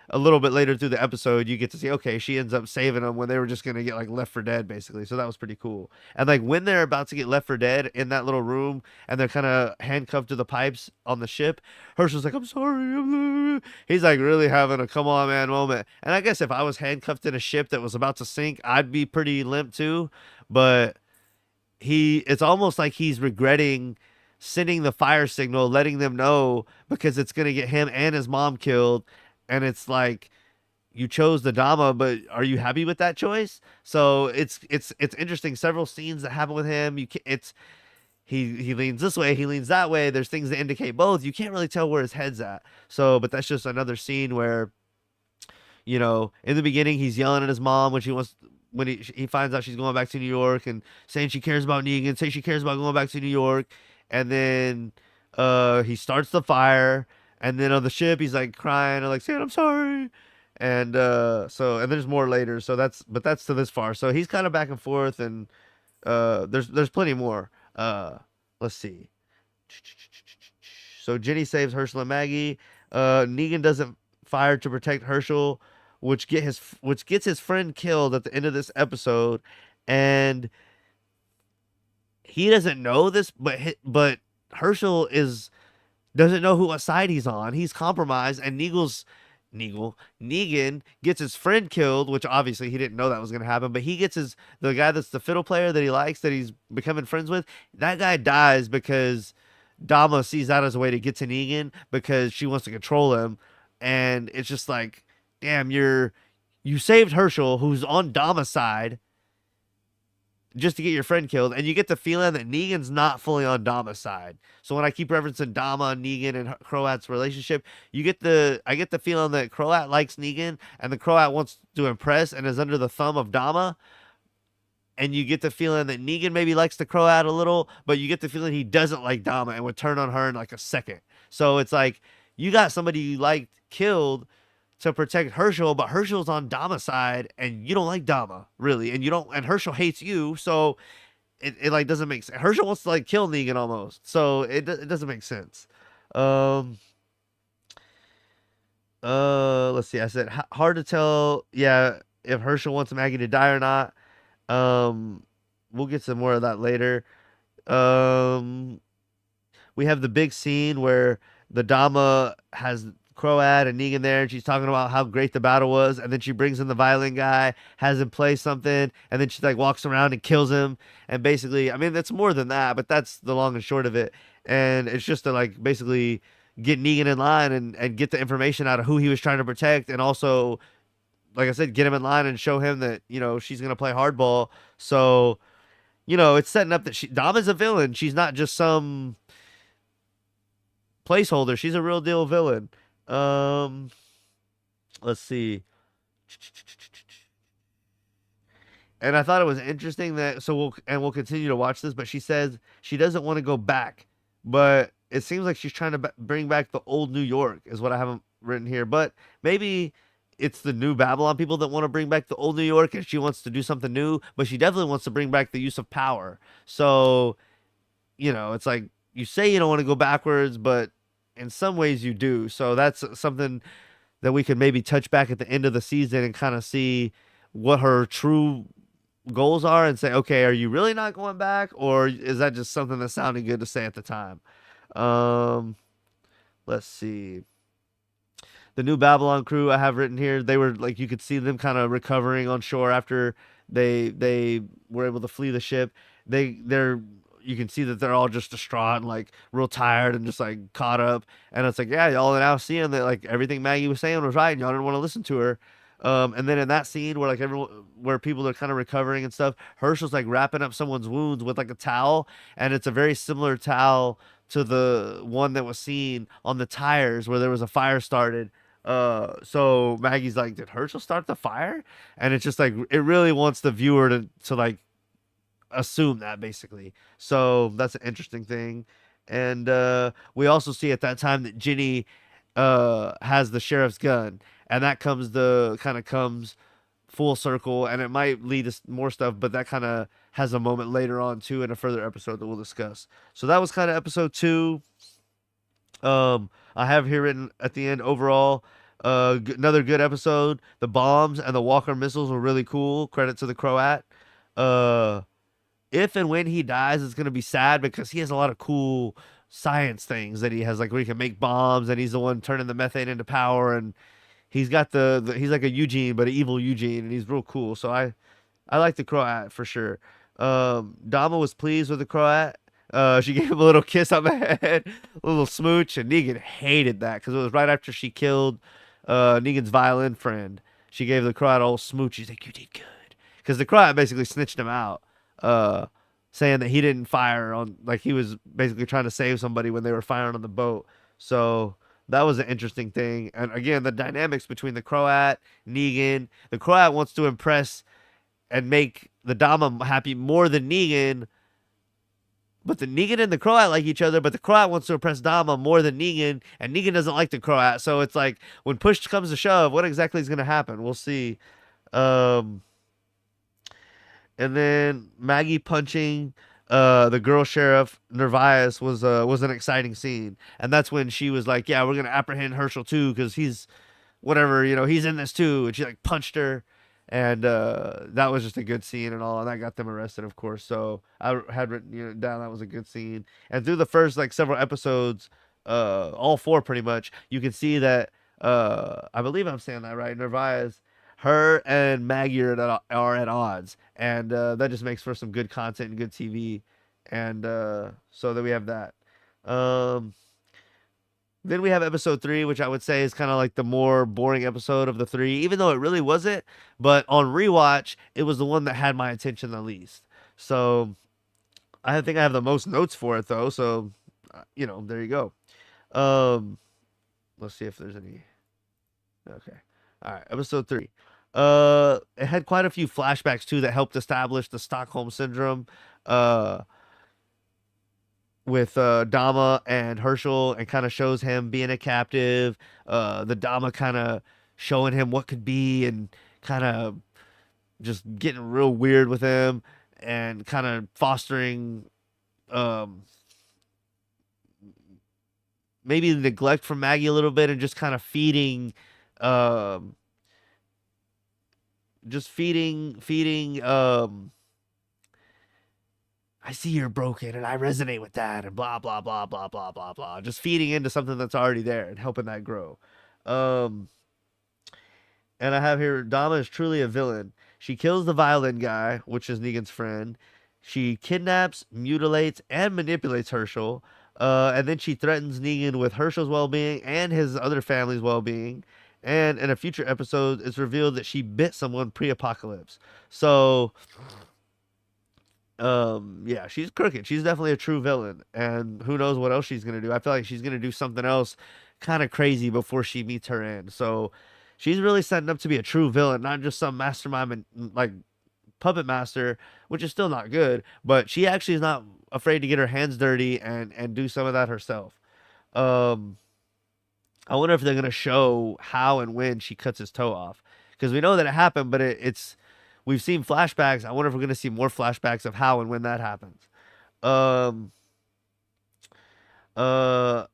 a little bit later through the episode, you get to see okay, she ends up saving them when they were just gonna get like left for dead, basically. So that was pretty cool. And like when they're about to get left for dead in that little room, and they're kind of handcuffed to the pipes on the ship, Herschel's like, "I'm sorry." He's like really having a come on man moment. And I guess if I was handcuffed in a ship that was about to sink, I'd be pretty limp too. But it's almost like he's regretting sending the fire signal, letting them know because it's gonna get him and his mom killed, and it's like you chose the Dama, but are you happy with that choice? So it's interesting. Several scenes that happen with him. It's he leans this way, he leans that way. There's things that indicate both. You can't really tell where his head's at. So, but that's just another scene where in the beginning, he's yelling at his mom when he finds out she's going back to New York and saying she cares about Negan, saying she cares about going back to New York, and then he starts the fire, and then on the ship he's like crying and like saying I'm sorry, and and there's more later. So that's to this far. So he's kind of back and forth, and there's plenty more. Let's see. So Jenny saves Herschel and Maggie. Negan doesn't fire to protect Herschel, which gets his friend killed at the end of this episode, and he doesn't know this, but Herschel doesn't know what side he's on. He's compromised, and Negan gets his friend killed, which obviously he didn't know that was gonna happen. But he gets the guy that's the fiddle player that he likes, that he's becoming friends with. That guy dies because Dama sees that as a way to get to Negan because she wants to control him, and it's just like, damn, you saved Herschel, who's on Dama's side, just to get your friend killed, and you get the feeling that Negan's not fully on Dama's side. So when I keep referencing Dama, Negan, and Croat's relationship, I get the feeling that Croat likes Negan, and the Croat wants to impress and is under the thumb of Dama. And you get the feeling that Negan maybe likes the Croat a little, but you get the feeling he doesn't like Dama and would turn on her in like a second. So it's like you got somebody you liked killed to protect Herschel, but Herschel's on Dama's side, and you don't like Dama really, and Herschel hates you, so it like doesn't make sense. Herschel wants to like kill Negan almost, so it doesn't make sense. Um, let's see. I said hard to tell. Yeah, if Herschel wants Maggie to die or not. Um, we'll get some more of that later. Um, we have the big scene where the Dama has Croat and Negan there, and she's talking about how great the battle was, and then she brings in the violin guy, has him play something, and then she like walks around and kills him, and basically, I mean, that's more than that, but that's the long and short of it, and it's just to like basically get Negan in line and get the information out of who he was trying to protect, and also, like I said, get him in line and show him that she's gonna play hardball. So it's setting up that Dama's a villain. She's not just some placeholder. She's a real deal villain. Um, let's see. And I thought it was interesting that we'll continue to watch this, but she says she doesn't want to go back, but it seems like she's trying to bring back the old New York is what I haven't written here, but maybe it's the new Babylon people that want to bring back the old New York and she wants to do something new, but she definitely wants to bring back the use of power. So, it's like you say you don't want to go backwards, but in some ways you do. So that's something that we could maybe touch back at the end of the season and kind of see what her true goals are and say, okay, are you really not going back, or is that just something that sounded good to say at the time? Um, let's see. The new Babylon crew I have written here, they were like you could see them kind of recovering on shore after they were able to flee the ship. They're you can see that they're all just distraught and like real tired and just like caught up. And it's like, yeah, y'all are now seeing that like everything Maggie was saying was right, and y'all didn't want to listen to her. And then in that scene where like everyone, where people are kind of recovering and stuff, Herschel's like wrapping up someone's wounds with like a towel, and it's a very similar towel to the one that was seen on the tires where there was a fire started. So Maggie's like, did Herschel start the fire? And it's just like it really wants the viewer to like assume that basically. So that's an interesting thing. And we also see at that time that Ginny has the sheriff's gun, and that comes full circle, and it might lead to more stuff, but that kind of has a moment later on too in a further episode that we'll discuss. So that was kind of episode 2. I have here written at the end overall, another good episode. The bombs and the Walker missiles were really cool. Credit to the Croat. Uh, if and when he dies, it's gonna be sad because he has a lot of cool science things that he has, like where he can make bombs, and he's the one turning the methane into power, and he's got he's like a Eugene, but an evil Eugene, and he's real cool. So I like the Croat for sure. Dama was pleased with the Croat. She gave him a little kiss on the head, a little smooch, and Negan hated that because it was right after she killed Negan's violin friend. She gave the Croat a little smooch. She's like, "You did good," because the Croat basically snitched him out, uh, saying that he didn't fire on, like he was basically trying to save somebody when they were firing on the boat. So that was an interesting thing. And again, the dynamics between the Croat, Negan. The Croat wants to impress and make the Dama happy more than Negan. But the Negan and the Croat like each other, but the Croat wants to impress Dama more than Negan, and Negan doesn't like the Croat. So it's like when push comes to shove, what exactly is going to happen? We'll see. Um, and then Maggie punching the girl sheriff Nervias was an exciting scene, and that's when she was like, "Yeah, we're gonna apprehend Herschel too, because he's whatever, he's in this too." And she like punched her, and that was just a good scene and all, and that got them arrested, of course. So I had written down that was a good scene, and through the first like several episodes, all 4 pretty much, you can see that I believe I'm saying that right, Nervias, her and Maggie are at odds, and that just makes for some good content and good TV, and so that we have that. Um, then we have episode 3, which I would say is kind of like the more boring episode of the 3, even though it really wasn't. But on rewatch, it was the one that had my attention the least. So I think I have the most notes for it though. So there you go. Um, let's see if there's any. Okay. All right. Episode 3. It had quite a few flashbacks too that helped establish the Stockholm syndrome. Uh, with Dama and Herschel, and kind of shows him being a captive. The Dama kind of showing him what could be, and kind of just getting real weird with him, and kind of fostering um, maybe neglect from Maggie a little bit, and just kind of um, feeding I see you're broken and I resonate with that and blah blah blah blah blah blah blah. Just feeding into something that's already there and helping that grow. Um, and I have here Dama is truly a villain. She kills the violin guy, which is Negan's friend. She kidnaps, mutilates, and manipulates Herschel. And then she threatens Negan with Herschel's well being and his other family's well being. And in a future episode, it's revealed that she bit someone pre apocalypse. So, yeah, she's crooked. She's definitely a true villain. And who knows what else she's going to do. I feel like she's going to do something else kind of crazy before she meets her end. So, she's really setting up to be a true villain, not just some mastermind like puppet master, which is still not good, but she actually is not afraid to get her hands dirty and do some of that herself. Um, I wonder if they're gonna show how and when she cuts his toe off, because we know that it happened, but it's we've seen flashbacks. I wonder if we're gonna see more flashbacks of how and when that happens. Um, uh,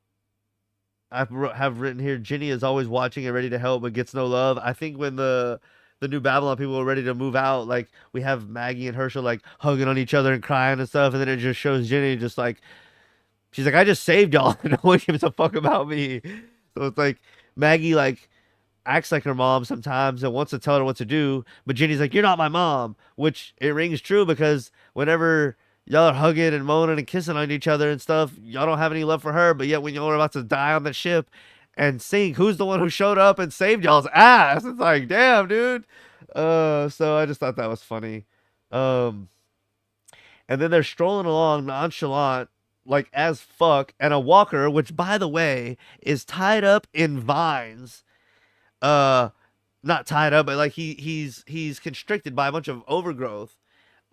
have written here, Ginny is always watching and ready to help, but gets no love. I think when the new Babylon people were ready to move out, like we have Maggie and Herschel like hugging on each other and crying and stuff, and then it just shows Ginny just like she's like, I just saved y'all, and no one gives a fuck about me. So it's like Maggie like acts like her mom sometimes and wants to tell her what to do, but Ginny's like, "You're not my mom," which it rings true because whenever y'all are hugging and moaning and kissing on each other and stuff, y'all don't have any love for her, but yet when y'all are about to die on the ship and sink, who's the one who showed up and saved y'all's ass? It's like, damn, dude. So I just thought that was funny. Um, and then they're strolling along nonchalant, like as fuck, and a walker, which by the way is tied up in vines, uh not tied up, but like he's constricted by a bunch of overgrowth,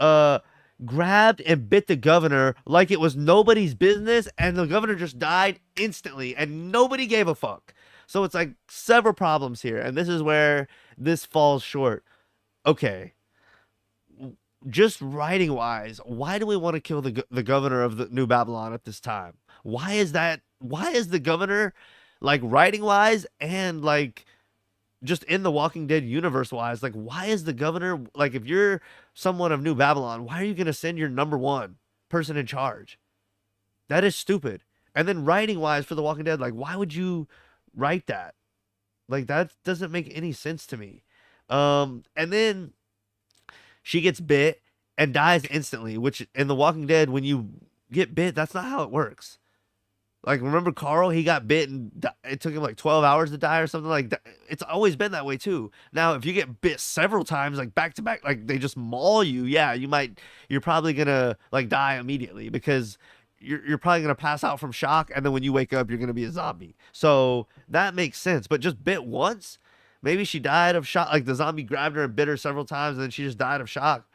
uh grabbed and bit the governor like it was nobody's business, and the governor just died instantly and nobody gave a fuck. So it's like several problems here, and this is where this falls short. Okay, just writing wise, why do we want to kill the governor of the New Babylon at this time? Why is that? Why is the governor, like writing wise and like just in the Walking Dead universe wise, like why is the governor, like if you're someone of New Babylon, why are you gonna send your number one person in charge? That is stupid. And then writing wise for the Walking Dead, like why would you write that? Like that doesn't make any sense to me. And then she gets bit and dies instantly, which in The Walking Dead, when you get bit, that's not how it works. Like, remember Carl? He got bit and it took him like 12 hours to die or something like that. It's always been that way too. Now, if you get bit several times, like back to back, like they just maul you, yeah, you're probably gonna like die immediately because you're probably gonna pass out from shock, and then when you wake up, you're gonna be a zombie. So that makes sense. But just bit once, maybe she died of shock. Like the zombie grabbed her and bit her several times, and then she just died of shock.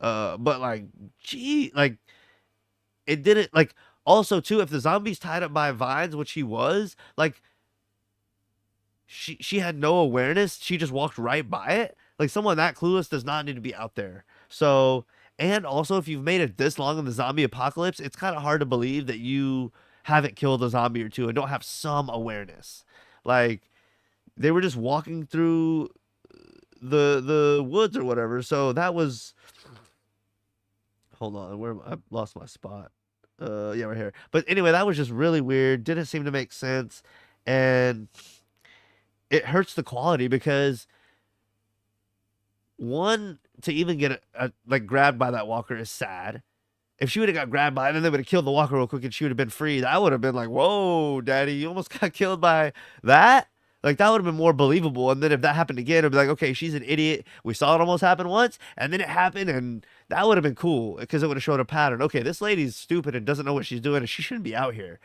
But like, gee, like it didn't like. Also, too, if the zombie's tied up by vines, which he was, like she had no awareness. She just walked right by it. Like someone that clueless does not need to be out there. So, and also, if you've made it this long in the zombie apocalypse, it's kind of hard to believe that you haven't killed a zombie or two and don't have some awareness. Like they were just walking through the woods or whatever. So that was. Hold on, where I lost my spot. Yeah, right here. But anyway, that was just really weird. Didn't seem to make sense, and it hurts the quality because one, to even get like grabbed by that walker is sad. If she would have got grabbed by it and then they would have killed the walker real quick and she would have been free, that would have been like, whoa, daddy, you almost got killed by that. Like that would have been more believable. And then if that happened again, it'd be like, okay, she's an idiot. We saw it almost happen once, and then it happened, and that would have been cool because it would have showed a pattern. Okay, this lady's stupid and doesn't know what she's doing, and she shouldn't be out here,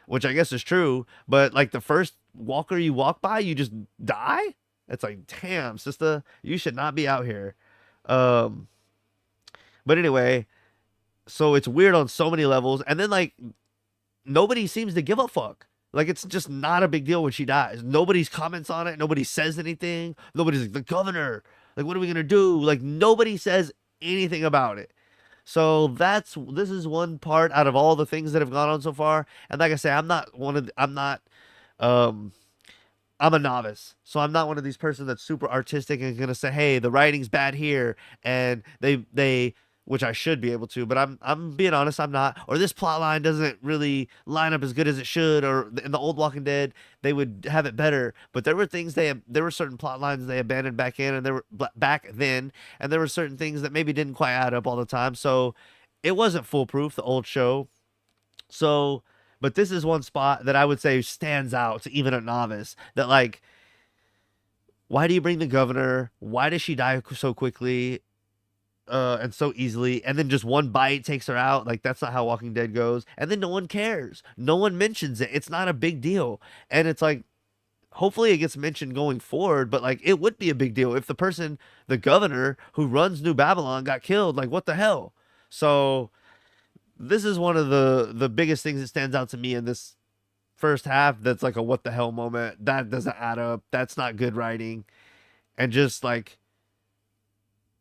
which I guess is true. But like the first walker you walk by, you just die. It's like, damn, sister, you should not be out here. Um, but anyway, so it's weird on so many levels, and then like nobody seems to give a fuck. Like it's just not a big deal when she dies. Nobody's comments on it. Nobody says anything. Nobody's like the governor. Like what are we gonna do? Like nobody says anything about it. So this is one part out of all the things that have gone on so far. And like I say, um I'm a novice. So I'm not one of these persons that's super artistic and gonna say, hey, the writing's bad here, and they which I should be able to, but I'm being honest, I'm not. Or this plot line doesn't really line up as good as it should. Or in the old Walking Dead, they would have it better. But there were things there were certain plot lines they abandoned back in, and there were back then, and there were certain things that maybe didn't quite add up all the time. So it wasn't foolproof, the old show. So, but this is one spot that I would say stands out to even a novice. That like, why do you bring the governor? Why does she die so quickly? And so easily, and then just one bite takes her out. Like that's not how Walking Dead goes. And then no one cares. No one mentions it. It's not a big deal. And it's like, hopefully it gets mentioned going forward. But like, it would be a big deal if the governor who runs New Babylon, got killed. Like, what the hell? So this is one of the biggest things that stands out to me in this first half. That's like a what the hell moment. That doesn't add up. That's not good writing. And just like,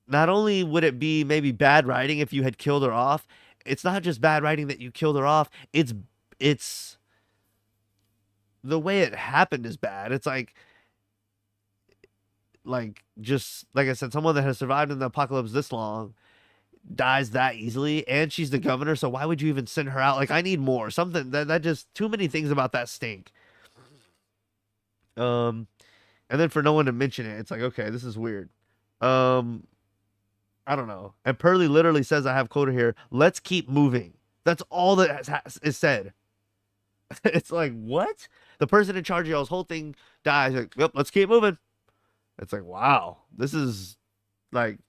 not only would it be maybe bad writing if you had killed her off, it's not just bad writing that you killed her off. It's the way it happened is bad. It's like just like I said, someone that has survived in the apocalypse this long dies that easily, and she's the governor. So why would you even send her out? Like, I need more. Something that just too many things about that stink. Um, and then for no one to mention it, it's like, okay, this is weird. Um, I don't know. And Pearlie literally says, I have quoted here, let's keep moving. That's all that is said. It's like, what? The person in charge of y'all's whole thing dies. Like, yep, let's keep moving. It's like, wow. This is like,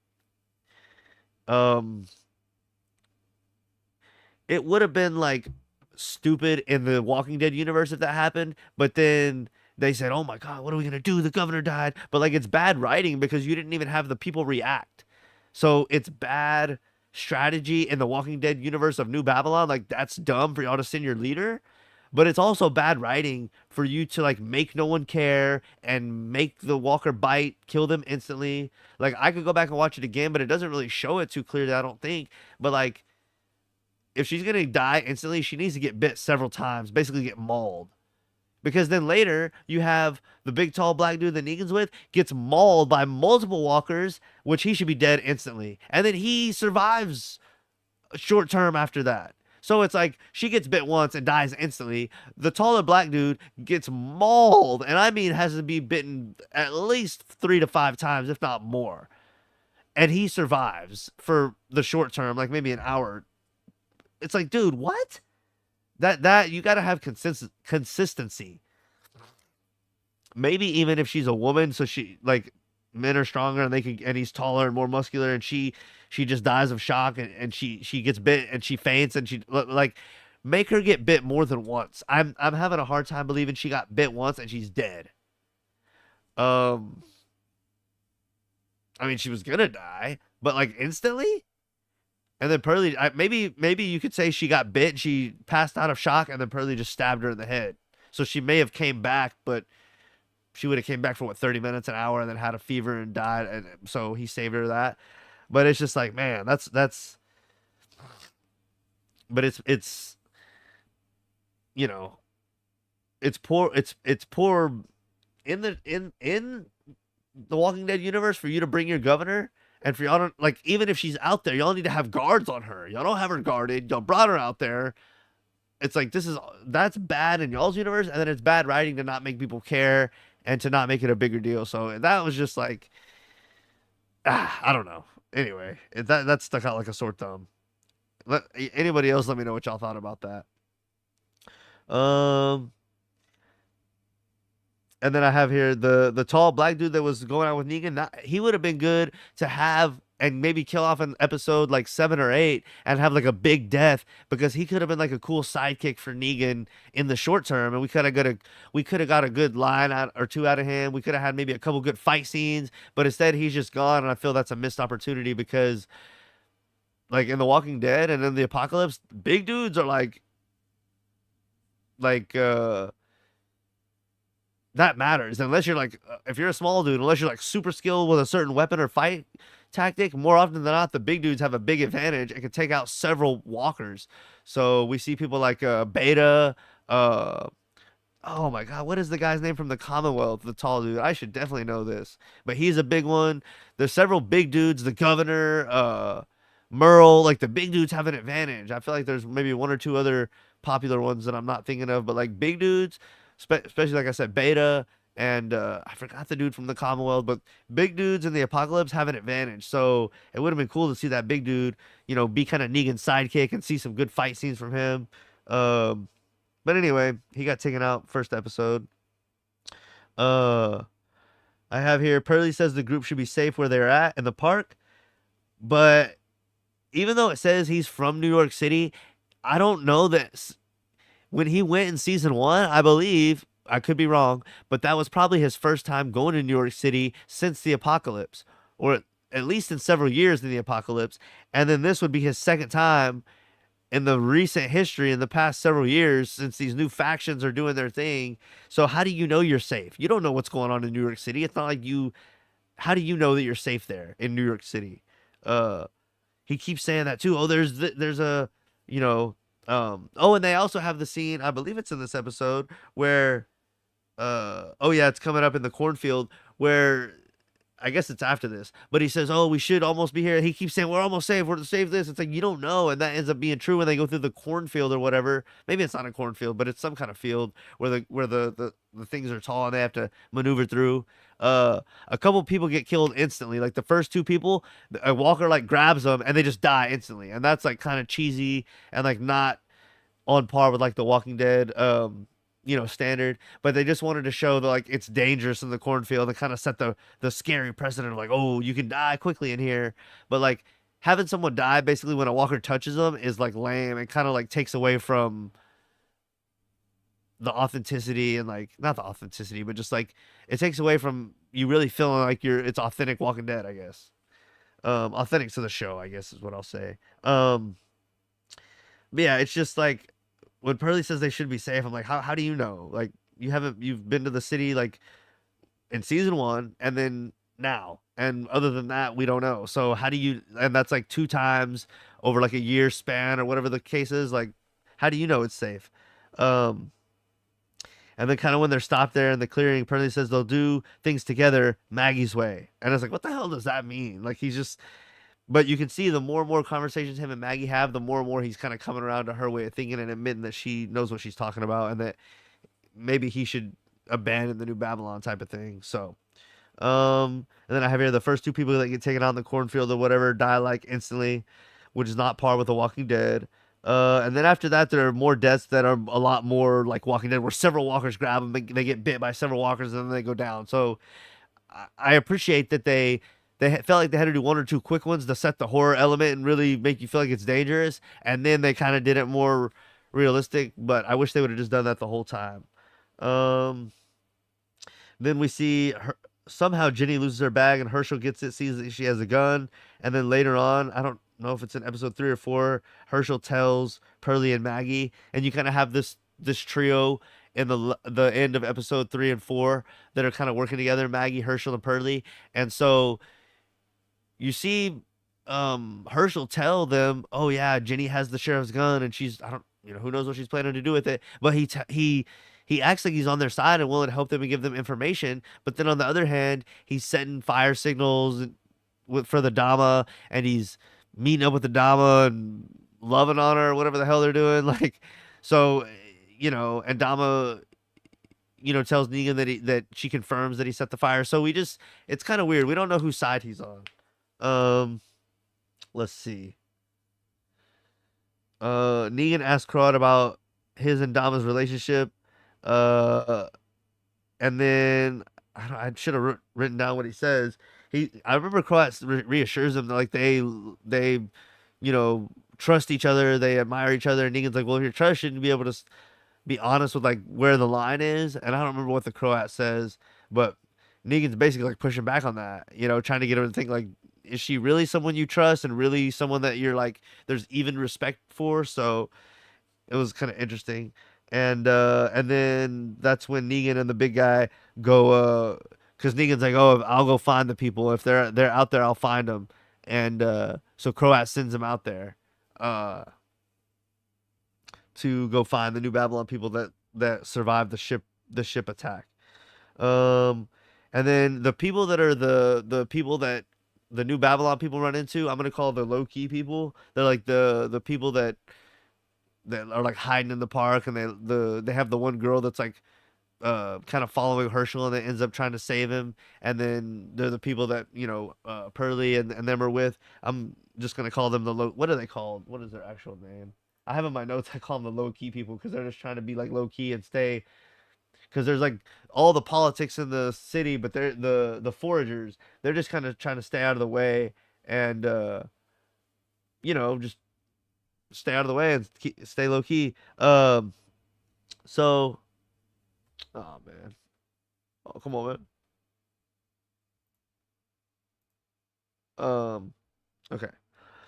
um, it would have been like stupid in the Walking Dead universe if that happened, but then they said, "Oh my God, what are we gonna do? The governor died." But like, it's bad writing because you didn't even have the people react. So it's bad strategy in the Walking Dead universe of New Babylon. Like, that's dumb for y'all to send your leader. But it's also bad writing for you to like make no one care and make the walker bite, kill them instantly. Like, I could go back and watch it again, but it doesn't really show it too clearly, I don't think. But like, if she's gonna die instantly, she needs to get bit several times, basically get mauled. Because then later you have the big tall black dude that Negan's with gets mauled by multiple walkers, which he should be dead instantly. And then he survives short term after that. So it's like she gets bit once and dies instantly. The taller black dude gets mauled, and I mean has to be bitten at least 3 to 5 times, if not more. And he survives for the short term, like maybe an hour. It's like, dude, what? That you got to have consistency. Maybe even if she's a woman, so she like men are stronger and they can, and he's taller and more muscular, and she just dies of shock, and she gets bit and she faints, and she like make her get bit more than once. I'm having a hard time believing she got bit once and she's dead. Um, I mean, she was gonna die, but like instantly. And then Pearlie, maybe you could say she got bit and she passed out of shock, and then Pearlie just stabbed her in the head. So she may have came back, but she would have came back for what, 30 minutes, an hour, and then had a fever and died, and so he saved her that. But it's just like, man, that's. But it's you know, it's poor. It's poor in the Walking Dead universe for you to bring your governor. And for y'all to, like, even if she's out there, y'all need to have guards on her. Y'all don't have her guarded. Y'all brought her out there. It's like, that's bad in y'all's universe. And then it's bad writing to not make people care and to not make it a bigger deal. So that was just like, I don't know. Anyway, that stuck out like a sore thumb. Anybody else, let me know what y'all thought about that. Um, And then I have here the tall black dude that was going out with Negan. He would have been good to have and maybe kill off in episode like 7 or 8 and have like a big death, because he could have been like a cool sidekick for Negan in the short term, and we could have got a good line out or two out of him. We could have had maybe a couple good fight scenes, but instead he's just gone, and I feel that's a missed opportunity because like in The Walking Dead and in the Apocalypse, big dudes are like that matters. Unless you're like, if you're a small dude, unless you're like super skilled with a certain weapon or fight tactic, more often than not, the big dudes have a big advantage and can take out several walkers. So we see people like Beta. Oh my God, what is the guy's name from the Commonwealth? The tall dude. I should definitely know this, but he's a big one. There's several big dudes. The governor. Merle, like the big dudes have an advantage. I feel like there's maybe one or two other popular ones that I'm not thinking of, but like big dudes, especially like I said, Beta and I forgot the dude from the Commonwealth, but big dudes in the apocalypse have an advantage. So it would have been cool to see that big dude, be kind of Negan's sidekick and see some good fight scenes from him. Um, but anyway, he got taken out first episode. Uh, I have here Pearlie says the group should be safe where they're at in the park, but even though it says he's from New York City, I don't know that when he went in season one, I believe, I could be wrong, but that was probably his first time going to New York City since the apocalypse, or at least in several years in the apocalypse. And then this would be his second time in the recent history in the past several years since these new factions are doing their thing. So how do you know you're safe? You don't know what's going on in New York City. It's not like you. How do you know that you're safe there in New York City? Uh, he keeps saying that too. Oh, there's a, you know, oh, and they also have the scene, I believe it's in this episode, where oh yeah, it's coming up in the cornfield where I guess it's after this, but he says, "Oh, we should almost be here." He keeps saying, "We're almost safe. We're to save this." It's like you don't know, and that ends up being true when they go through the cornfield or whatever. Maybe it's not a cornfield, but it's some kind of field where the things are tall and they have to maneuver through. A couple people get killed instantly. Like the first two people, a walker like grabs them and they just die instantly, and that's like kind of cheesy and like not on par with like the Walking Dead standard, but they just wanted to show that like it's dangerous in the cornfield and kind of set the scary precedent of like, oh, you can die quickly in here. But like having someone die basically when a walker touches them is like lame and kind of like takes away from the authenticity, and like not the authenticity, but just like it takes away from you really feeling like it's authentic Walking Dead, I guess. Authentic to the show, I guess is what I'll say. But yeah, it's just like when Pearlie says they should be safe, I'm like, how do you know? Like you've been to the city like in season one and then now. And other than that, we don't know. So how do you, and that's like two times over like a year span or whatever the case is, like how do you know it's safe? Um and then kind of when they're stopped there in the clearing, Pearlie says they'll do things together Maggie's way. And I was like, what the hell does that mean? Like he's just, but you can see the more and more conversations him and Maggie have, the more and more he's kind of coming around to her way of thinking and admitting that she knows what she's talking about and that maybe he should abandon the New Babylon type of thing. So, and then I have here the first two people that get taken out in the cornfield or whatever die like instantly, which is not par with The Walking Dead. And then after that, there are more deaths that are a lot more like Walking Dead, where several walkers grab them, they get bit by several walkers, and then they go down. So I appreciate that they felt like they had to do one or two quick ones to set the horror element and really make you feel like it's dangerous, and then they kind of did it more realistic. But I wish they would have just done that the whole time. Um, then we see her, somehow Jenny loses her bag and Herschel gets it, sees that she has a gun, and then later on, I don't know if it's in episode 3 or 4, Herschel tells Pearlie and Maggie, and you kind of have this trio in the end of episode 3 and 4 that are kind of working together, Maggie, Herschel, and Pearlie, and so you see Herschel tell them, "Oh yeah, Jenny has the sheriff's gun, and she's I don't who knows what she's planning to do with it." But he acts like he's on their side and willing to help them and give them information. But then on the other hand, he's setting fire signals for the Dama, and he's meeting up with the Dama and loving on her, whatever the hell they're doing. Like, so and Dama tells Negan that she confirms that he set the fire. So it's kind of weird. We don't know whose side he's on. Um, let's see. Negan asked Claude about his and Dama's relationship. Uh, and then I should have written down what he says. I remember Croat reassures him that like they, trust each other, they admire each other. And Negan's like, well, if you trust, shouldn't you be able to be honest with like where the line is? And I don't remember what the Croat says, but Negan's basically like pushing back on that, trying to get him to think like, is she really someone you trust and really someone that you're like there's even respect for? So it was kind of interesting. And then that's when Negan and the big guy go because Negan's like, oh, I'll go find the people, if they're out there I'll find them. And so Croat sends him out there to go find the New Babylon people that survived the ship attack. And then the people that are the people that the New Babylon people run into, I'm gonna call the low key people. They're like the people that are like hiding in the park, and they have the one girl that's like kind of following Herschel, and then ends up trying to save him. And then they're the people that Pearly and them are with. I'm just gonna call them the low. What are they called? What is their actual name? I have in my notes. I call them the low key people because they're just trying to be like low key and stay. Because there's like all the politics in the city, but they're the foragers. They're just kind of trying to stay out of the way and just stay out of the way and stay low key. So, oh man, oh come on, man. Um, okay.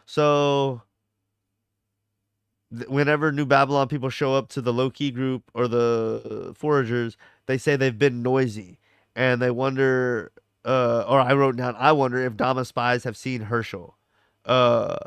So whenever New Babylon people show up to the low key group or the foragers, they say they've been noisy, and they wonder. Or I wrote down. I wonder if Dama spies have seen Herschel. Uh,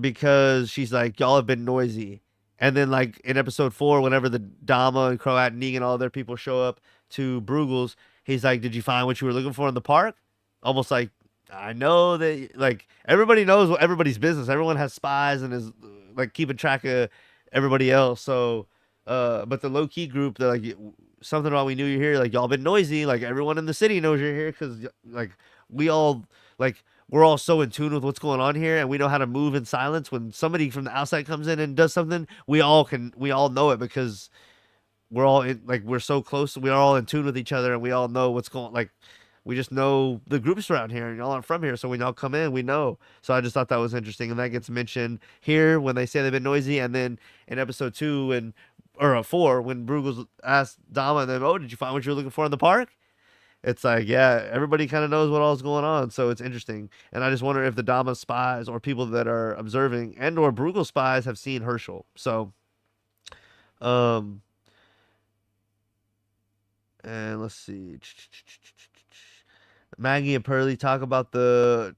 because she's like, y'all have been noisy. And then like in episode 4, whenever the Dama and Croat and Negan and all their people show up to Bruegel's, he's like, did you find what you were looking for in the park? Almost like, I know that like everybody knows what everybody's business. Everyone has spies and is like keeping track of everybody else. So but the low key group, they're like, something about we knew you're here. Like y'all been noisy. Like everyone in the city knows you're here because like we all like we're all so in tune with what's going on here, and we know how to move in silence. When somebody from the outside comes in and does something, we all know it because we're all in, like we're so close. We are all in tune with each other, and we all know what's going. Like we just know the groups around here, and y'all aren't from here, so when y'all come in, we know. So I just thought that was interesting, and that gets mentioned here when they say they've been noisy, and then in episode 2 and or 4 when Bruegel asked Dama and them, "Oh, did you find what you were looking for in the park?" It's like, yeah, everybody kind of knows what all's going on, so it's interesting. And I just wonder if the Dama spies or people that are observing and or Bruegel spies have seen Herschel. So, um, and let's see. Maggie and Pearlie talk about the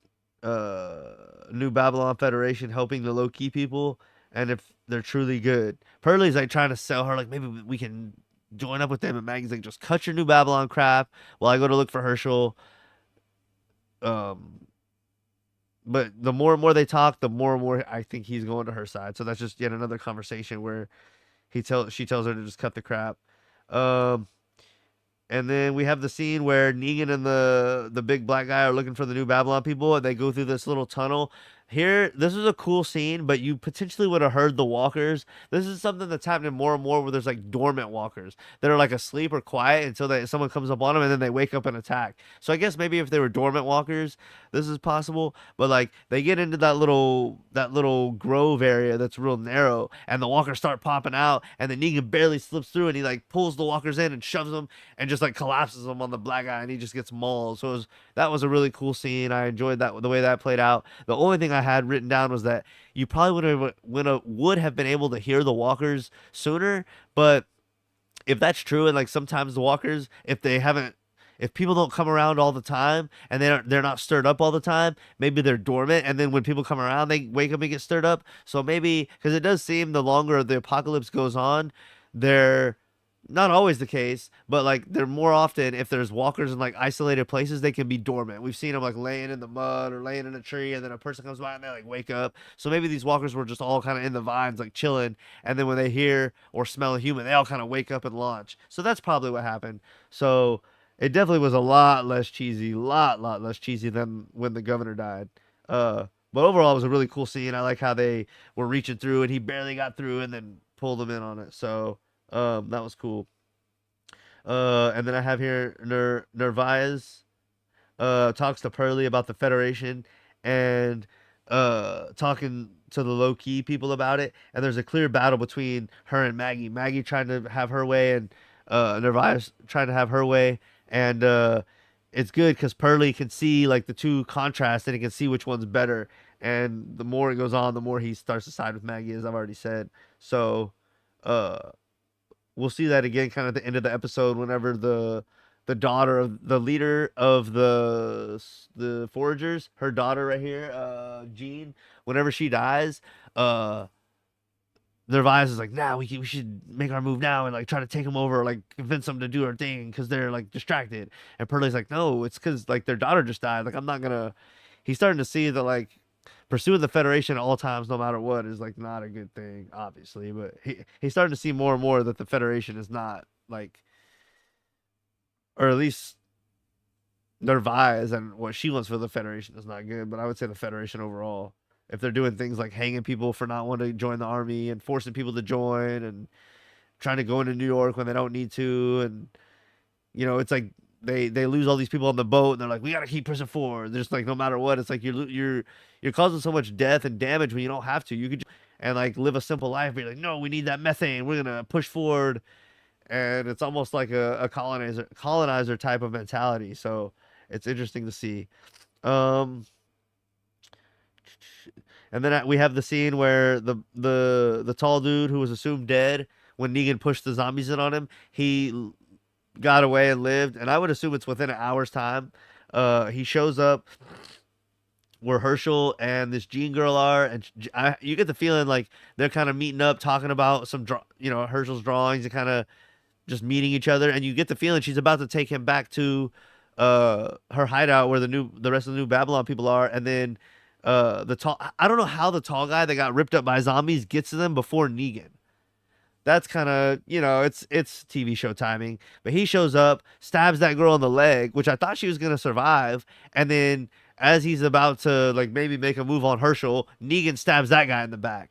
New Babylon Federation helping the low key people and if they're truly good. Pearlie's like trying to sell her, like maybe we can join up with them, and Maggie's like, just cut your New Babylon crap while I go to look for Herschel. Um, but the more and more they talk, the more and more I think he's going to her side. So that's just yet another conversation where she tells her to just cut the crap. Um, and then we have the scene where Negan and the big black guy are looking for the New Babylon people, and they go through this little tunnel. Here, this is a cool scene, but you potentially would have heard the walkers. This is something that's happening more and more, where there's like dormant walkers that are like asleep or quiet until someone comes up on them, and then they wake up and attack. So I guess maybe if they were dormant walkers, this is possible. But like they get into that little grove area that's real narrow, and the walkers start popping out, and then Negan barely slips through, and he like pulls the walkers in and shoves them and just like collapses him on the black guy, and he just gets mauled. So that was a really cool scene. I enjoyed that the way that played out. The only thing I had written down was that you probably would have been able to hear the walkers sooner, but if that's true, and like sometimes the walkers, if people don't come around all the time and they're not stirred up all the time, maybe they're dormant, and then when people come around, they wake up and get stirred up. So maybe because it does seem the longer the apocalypse goes on, they're not always the case, but like they're more often, if there's walkers in like isolated places, they can be dormant. We've seen them like laying in the mud or laying in a tree, and then a person comes by and they like wake up. So maybe these walkers were just all kind of in the vines, like chilling, and then when they hear or smell a human, they all kind of wake up and launch. So that's probably what happened. So it definitely was a lot less cheesy, lot less cheesy than when the governor died. But overall, it was a really cool scene. I like how they were reaching through, and he barely got through, and then pulled them in on it. So that was cool. And then I have here Nervaez talks to Pearlie about the Federation and talking to the low key people about it. And there's a clear battle between her and Maggie. Maggie trying to have her way, and Nervaez trying to have her way. And it's good because Pearlie can see like the two contrasts, and he can see which one's better. And the more it goes on, the more he starts to side with Maggie, as I've already said. So uh we'll see that again kind of at the end of the episode whenever the daughter of the leader of the foragers, her daughter right here, Jean, whenever she dies, uh Nervaez is like, nah, we should make our move now and like try to take them over, like convince them to do our thing because they're like distracted. And Perley's like, no, it's because like their daughter just died. Like I'm not gonna. He's starting to see that like pursuing the Federation at all times, no matter what, is like not a good thing, obviously. But he's starting to see more and more that the Federation is not like, or at least Nervaez and what she wants for the Federation is not good. But I would say the Federation overall, if they're doing things like hanging people for not wanting to join the army and forcing people to join and trying to go into New York when they don't need to, and it's like they lose all these people on the boat, and they're like, we gotta keep pressing forward. They're just like, no matter what, it's like you're causing so much death and damage when you don't have to. You could just, and like live a simple life. But you're like, no, we need that methane. We're gonna push forward, and it's almost like a colonizer type of mentality. So it's interesting to see. Um, and then we have the scene where the tall dude who was assumed dead when Negan pushed the zombies in on him, he got away and lived. And I would assume it's within an hour's time. He shows up where Herschel and this Jean girl are, and you get the feeling like they're kind of meeting up, talking about Herschel's drawings and kind of just meeting each other. And you get the feeling she's about to take him back to her hideout where the rest of the New Babylon people are, and then the tall I don't know how the tall guy that got ripped up by zombies gets to them before Negan. That's kind of, it's TV show timing. But he shows up, stabs that girl in the leg, which I thought she was gonna survive, and then as he's about to like maybe make a move on Herschel, Negan stabs that guy in the back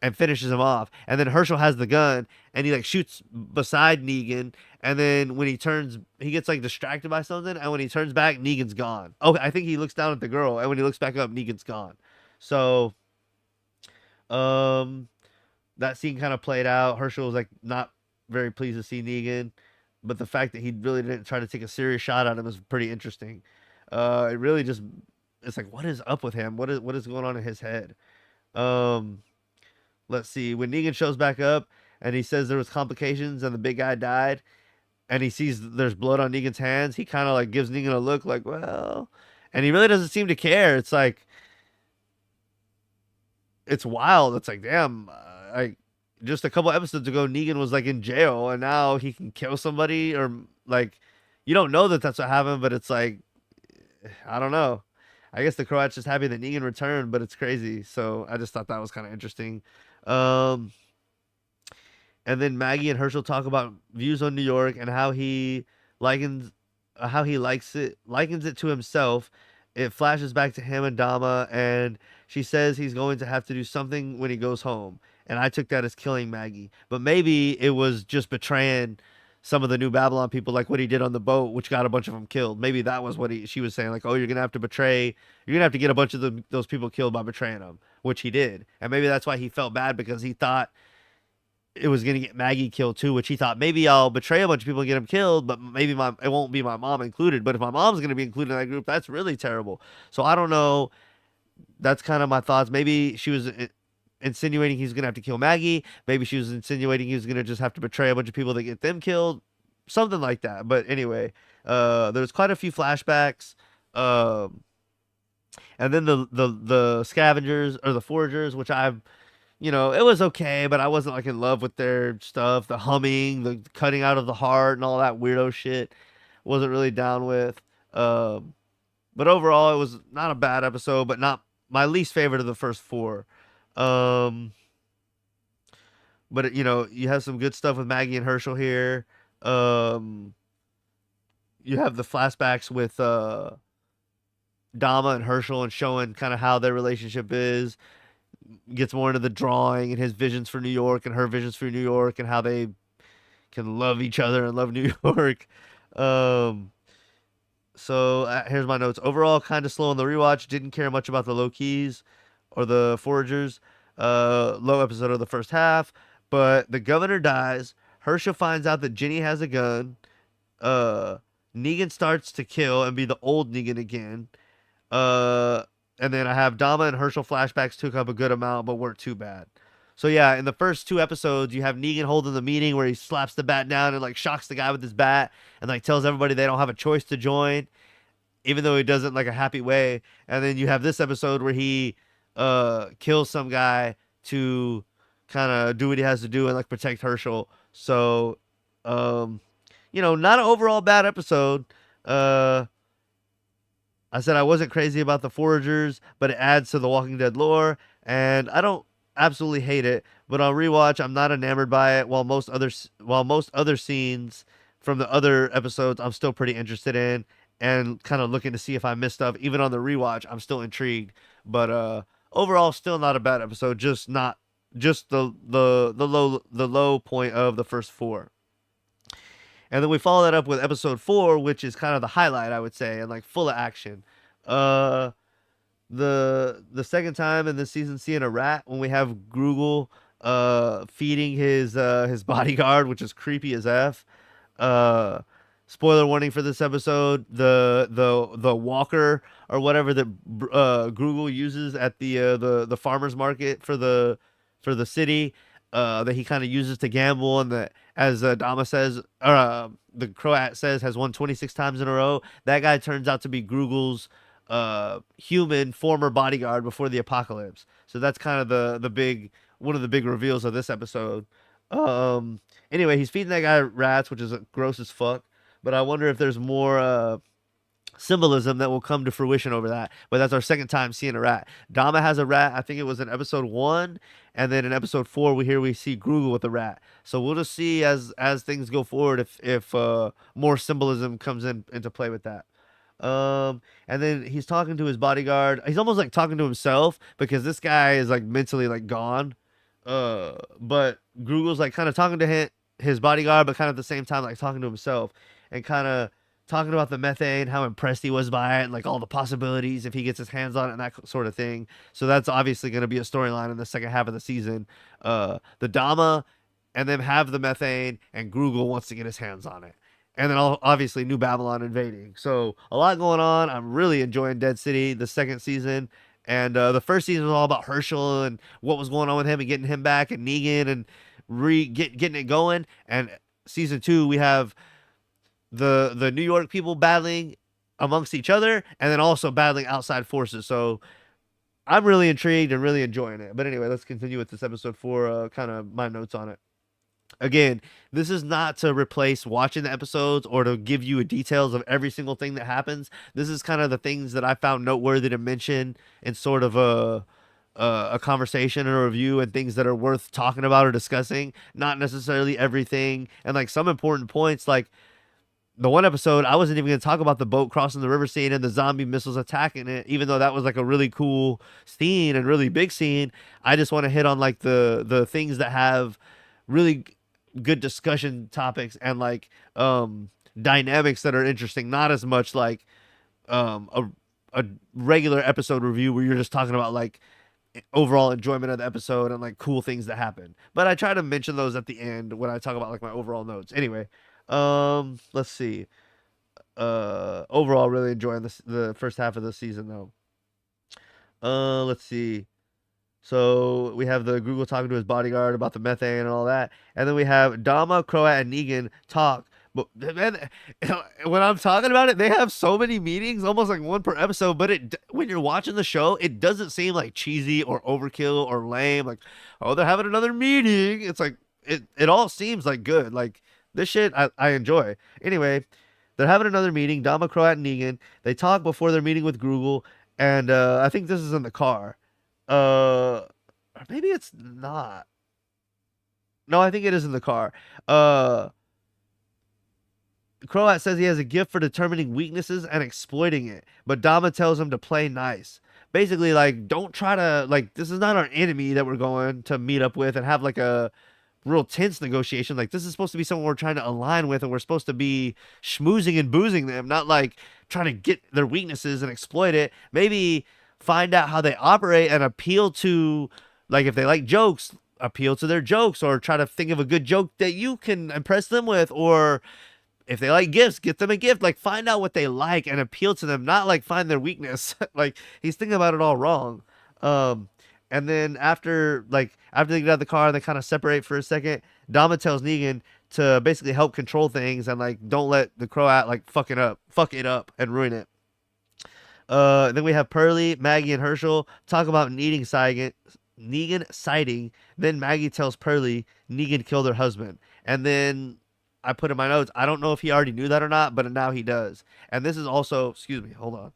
and finishes him off. And then Herschel has the gun and he like shoots beside Negan. And then when he gets like distracted by something. And when he turns back, Negan's gone. Oh, I think he looks down at the girl. And when he looks back up, Negan's gone. So, um, that scene kind of played out. Herschel was like not very pleased to see Negan, but the fact that he really didn't try to take a serious shot at him is pretty interesting. It really just it's like what is up with him? What is going on in his head? Um, let's see. When Negan shows back up and he says there was complications and the big guy died, and he sees there's blood on Negan's hands, he kind of like gives Negan a look like, well, and he really doesn't seem to care. It's like it's wild. It's like, damn, like just a couple episodes ago, Negan was like in jail, and now he can kill somebody, or like you don't know that that's what happened, but it's like I don't know. I guess the Croats just happy that Negan returned, but it's crazy. So I just thought that was kind of interesting. Um, and then Maggie and Herschel talk about views on New York and likens how he likens it to himself. It flashes back to him and Dama, and she says he's going to have to do something when he goes home. And I took that as killing Maggie, but maybe it was just betraying some of the New Babylon people, like what he did on the boat, which got a bunch of them killed. Maybe that was what she was saying, like, oh, you're gonna have to get a bunch of those people killed by betraying them, which he did, and maybe that's why he felt bad because he thought it was gonna get Maggie killed too, which he thought maybe I'll betray a bunch of people and get them killed, but maybe it won't be my mom included. But if my mom's gonna be included in that group, that's really terrible. So I don't know. That's kind of my thoughts. Maybe she was insinuating he's gonna have to kill Maggie. Maybe she was insinuating he was gonna just have to betray a bunch of people to get them killed, something like that. But anyway, there's quite a few flashbacks. Um, and then the scavengers or the foragers, which it was okay, but I wasn't like in love with their stuff. The humming, the cutting out of the heart, and all that weirdo shit, wasn't really down with. Um, but overall, it was not a bad episode, but not my least favorite of the first four. Um, but you have some good stuff with Maggie and Herschel here. Um, you have the flashbacks with Dama and Herschel and showing kind of how their relationship is. Gets more into the drawing and his visions for New York and her visions for New York and how they can love each other and love New York. Um, so here's my notes. Overall, kind of slow on the rewatch. Didn't care much about the low keys or the foragers. Low episode of the first half. But the governor dies. Herschel finds out that Ginny has a gun. Uh, Negan starts to kill and be the old Negan again. Uh, and then I have Dama and Herschel flashbacks took up a good amount, but weren't too bad. So yeah, in the first two episodes, you have Negan holding the meeting where he slaps the bat down and like shocks the guy with his bat and like tells everybody they don't have a choice to join, even though he doesn't like a happy way. And then you have this episode where he kills some guy to kind of do what he has to do and like protect Herschel. So, um, not an overall bad episode. Uh, I said I wasn't crazy about the Foragers, but it adds to the Walking Dead lore, and I don't absolutely hate it. But on rewatch, I'm not enamored by it. While most other scenes from the other episodes, I'm still pretty interested in, and kind of looking to see if I missed stuff. Even on the rewatch, I'm still intrigued. But overall, still not a bad episode. Just the low point of the first four. And then we follow that up with episode four, which is kind of the highlight, I would say, and like full of action. Uh, the second time in this season seeing a rat when we have Grugel feeding his bodyguard, which is creepy as f. Uh, Spoiler warning for this episode: the walker or whatever that Grugel uses at the farmers market for the city, that he kind of uses to gamble, and that, as Dama says, or the Croat says, has won 26 times in a row. That guy turns out to be Grugel's human former bodyguard before the apocalypse. So that's kind of the big one of the big reveals of this episode. Um, anyway, he's feeding that guy rats, which is gross as fuck. But I wonder if there's more symbolism that will come to fruition over that. But that's our second time seeing a rat. Dama has a rat. I think it was in episode one, and then in episode four, we see Grugel with a rat. So we'll just see as things go forward if more symbolism comes into play with that. And then he's talking to his bodyguard. He's almost like talking to himself because this guy is like mentally like gone. But Grugel's like kind of talking to his bodyguard, but kind of at the same time like talking to himself and kind of talking about the methane, how impressed he was by it, and like all the possibilities if he gets his hands on it and that sort of thing. So that's obviously going to be a storyline in the second half of the season. The Dama and them have the methane, and Grugel wants to get his hands on it. And then obviously New Babylon invading. So a lot going on. I'm really enjoying Dead City, the second season. And the first season was all about Herschel and what was going on with him and getting him back, and Negan and getting it going. And season two, we have the New York people battling amongst each other, and then also battling outside forces. So I'm really intrigued and really enjoying it. But anyway, let's continue with this episode for kind of my notes on it. Again, this is not to replace watching the episodes or to give you details of every single thing that happens. This is kind of the things that I found noteworthy to mention in sort of a conversation or a review, and things that are worth talking about or discussing. Not necessarily everything, and like some important points, like the one episode, I wasn't even going to talk about the boat crossing the river scene and the zombie missiles attacking it, even though that was like a really cool scene and really big scene. I just want to hit on like the things that have really good discussion topics and like dynamics that are interesting, not as much like a regular episode review where you're just talking about like overall enjoyment of the episode and like cool things that happen. But I try to mention those at the end when I talk about like my overall notes. Anyway, let's see. Overall really enjoying the first half of the season though. Let's see. So we have the Grugel talking to his bodyguard about the methane and all that, and then we have Dama, Croat, and Negan talk. But man, when I'm talking about it, they have so many meetings, almost like one per episode. But when you're watching the show, it doesn't seem like cheesy or overkill or lame. Like, oh, they're having another meeting. It's like it all seems like good. Like this shit, I enjoy. Anyway, they're having another meeting. Dama, Croat, and Negan. They talk before their meeting with Grugel, and I think this is in the car. Or maybe it's not. No, I think it is in the car. Croat says he has a gift for determining weaknesses and exploiting it, but Dama tells him to play nice. Basically, like, don't try to, like, this is not our enemy that we're going to meet up with and have like a real tense negotiation. Like, this is supposed to be someone we're trying to align with, and we're supposed to be schmoozing and boozing them, not like trying to get their weaknesses and exploit it. Maybe find out how they operate and appeal to, like, if they like jokes, appeal to their jokes, or try to think of a good joke that you can impress them with, or if they like gifts, get them a gift. Like, find out what they like and appeal to them, not like find their weakness. Like, he's thinking about it all wrong. And then after they get out of the car, they kind of separate for a second. Dama tells Negan to basically help control things and like don't let the Croat like fuck it up and ruin it. Then we have Pearlie, Maggie, and Herschel talk about an eating Negan sighting. Then Maggie tells Pearlie Negan killed her husband. And then I put in my notes, I don't know if he already knew that or not, but now he does. And this is also, excuse me, hold on.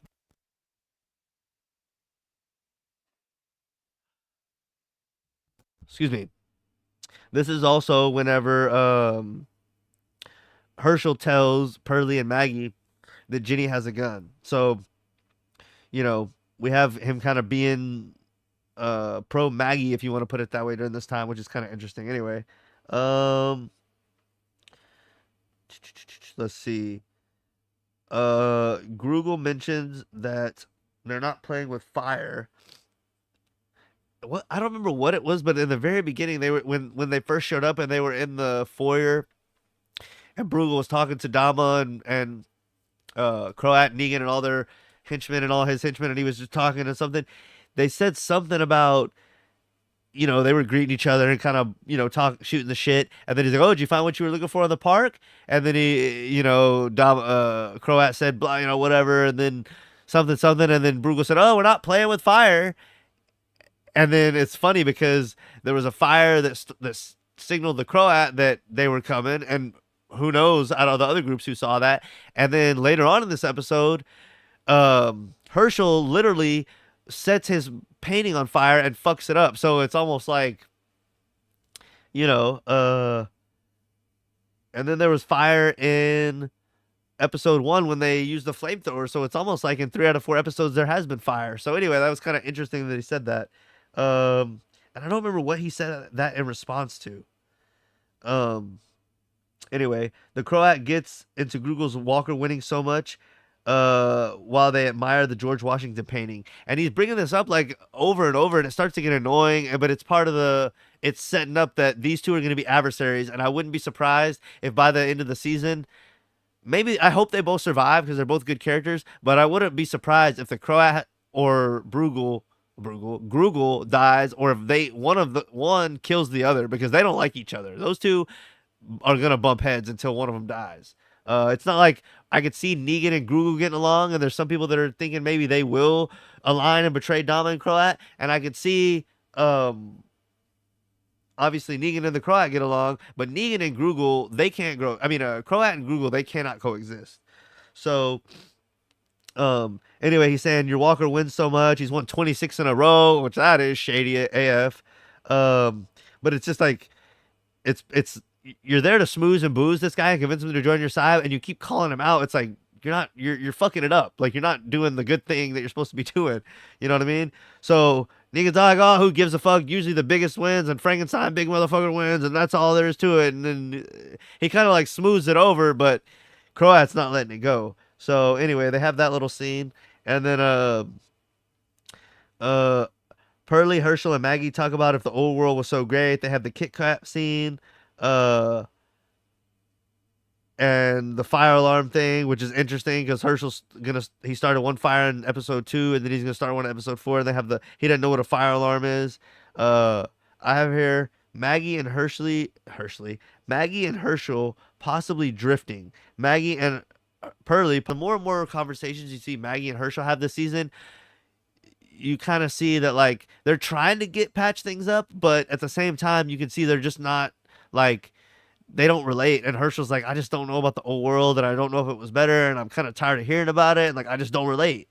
Excuse me. This is also whenever Herschel tells Pearlie and Maggie that Ginny has a gun. So, you know, we have him kind of being pro Maggie, if you want to put it that way, during this time, which is kind of interesting. Anyway, um, let's see. Grugel mentions that they're not playing with fire. What, I don't remember what it was, but in the very beginning, they were when they first showed up and they were in the foyer, and Brugel was talking to Dama and Croat, Negan, and all their henchmen and all his henchmen, and he was just talking to something. They said something about, they were greeting each other and kind of, talk, shooting the shit. And then he's like, "Oh, did you find what you were looking for in the park?" And then Croat said, blah, whatever. And then something, something. And then Bruegel said, "Oh, we're not playing with fire." And then it's funny because there was a fire that signaled the Croat that they were coming. And who knows out of the other groups who saw that. And then later on in this episode, Herschel literally sets his painting on fire and fucks it up. So it's almost like, you know, uh, and then there was fire in episode 1 when they used the flamethrower. So it's almost like in 3 out of 4 episodes there has been fire. So anyway, that was kind of interesting that he said that. And I don't remember what he said that in response to. Um, Anyway, the Croat gets into Grugel's Walker winning so much while they admire the George Washington painting. And he's bringing this up like over and over, and it starts to get annoying, but it's part of it's setting up that these two are going to be adversaries. And I wouldn't be surprised if by the end of the season, maybe, I hope they both survive because they're both good characters, but I wouldn't be surprised if the Croat or Grugel dies, or if one kills the other, because they don't like each other. Those two are gonna bump heads until one of them dies. It's not like I could see Negan and Grugel getting along, and there's some people that are thinking maybe they will align and betray Dama and Croat, and I could see obviously Negan and the Croat get along, but Negan and Grugel, they can't grow. I mean, Croat and Grugel, they cannot coexist. So anyway, he's saying your Walker wins so much. He's won 26 in a row, which that is shady AF. But it's just like it's you're there to smooze and booze this guy and convince him to join your side, and you keep calling him out. It's like you're fucking it up. Like, you're not doing the good thing that you're supposed to be doing. You know what I mean? So Negan's like, "Oh, who gives a fuck? Usually the biggest wins, and Frankenstein big motherfucker wins, and that's all there is to it." And then he kind of like smooths it over, but Croat's not letting it go. So anyway, they have that little scene, and then uh Pearlie, Herschel, and Maggie talk about if the old world was so great. They have the Kit Kat scene. Uh and the fire alarm thing, which is interesting because he started one fire in episode 2, and then he's gonna start one in episode 4. And they have he doesn't know what a fire alarm is. Uh, I have here Maggie and Herschel possibly drifting. Maggie and Pearlie. The more and more conversations you see Maggie and Herschel have this season, you kind of see that like they're trying to patch things up, but at the same time you can see they're just not like they don't relate. And Herschel's like, "I just don't know about the old world, and I don't know if it was better, and I'm kind of tired of hearing about it, and like I just don't relate."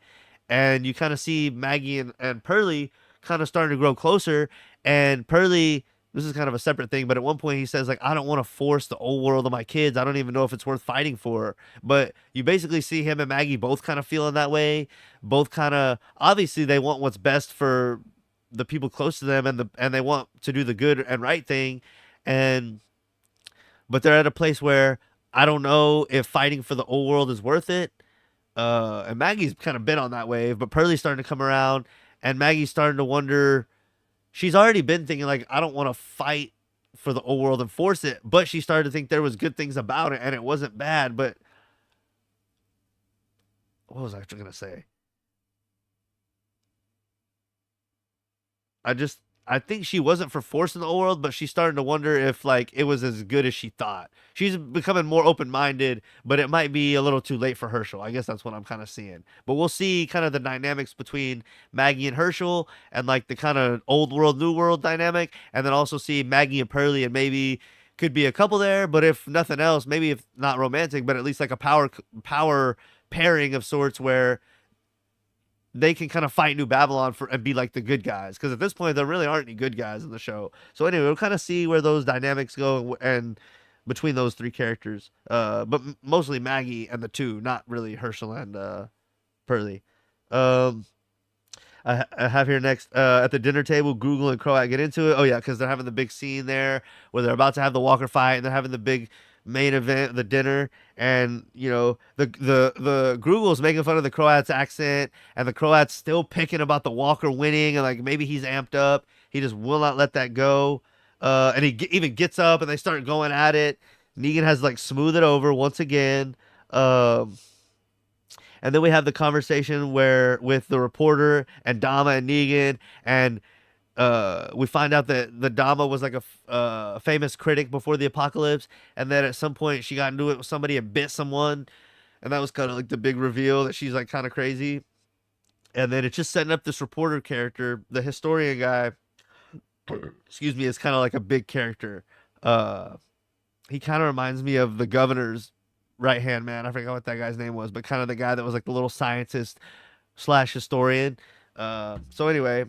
And you kind of see Maggie and Pearlie kind of starting to grow closer. And Pearlie, this is kind of a separate thing, but at one point he says like, "I don't want to force the old world on my kids. I don't even know if it's worth fighting for." But you basically see him and Maggie both kind of feeling that way. Both kind of, obviously they want what's best for the people close to them, and they want to do the good and right thing. And but they're at a place where I don't know if fighting for the old world is worth it. And Maggie's kind of been on that wave, but Pearlie's starting to come around, and Maggie's starting to wonder. She's already been thinking like, I don't want to fight for the old world and force it, but she started to think there was good things about it, and it wasn't bad. But what was I actually gonna say? I just I think she wasn't for forcing the old world, but she's starting to wonder if like it was as good as she thought. She's becoming more open minded, but it might be a little too late for Herschel. I guess that's what I'm kind of seeing. But we'll see kind of the dynamics between Maggie and Herschel, and like the kind of old world, new world dynamic, and then also see Maggie and Pearlie, and maybe could be a couple there. But if nothing else, maybe if not romantic, but at least like a power pairing of sorts where they can kind of fight New Babylon for and be like the good guys, because at this point there really aren't any good guys in the show. So anyway, we'll kind of see where those dynamics go and between those three characters, but mostly Maggie and the two, not really Herschel and Pearlie. Um, I have here next at the dinner table, Google and Croat get into it. Oh yeah, because they're having the big scene there where they're about to have the Walker fight, and they're having the big main event, the dinner, and the Grugel's making fun of the Croat's accent, and the Croat's still picking about the Walker winning, and like maybe he's amped up. He just will not let that go, and even gets up, and they start going at it. Negan has like smooth it over once again. And then we have the conversation where with the reporter and Dama and Negan, and we find out that the Dama was like a famous critic before the apocalypse, and then at some point she got into it with somebody and bit someone, and that was kind of like the big reveal that she's like kind of crazy. And then it's just setting up this reporter character, the historian guy. Excuse me, is kind of like a big character. He kind of reminds me of the governor's right hand man. I forgot what that guy's name was, but kind of the guy that was like the little scientist slash historian. So anyway,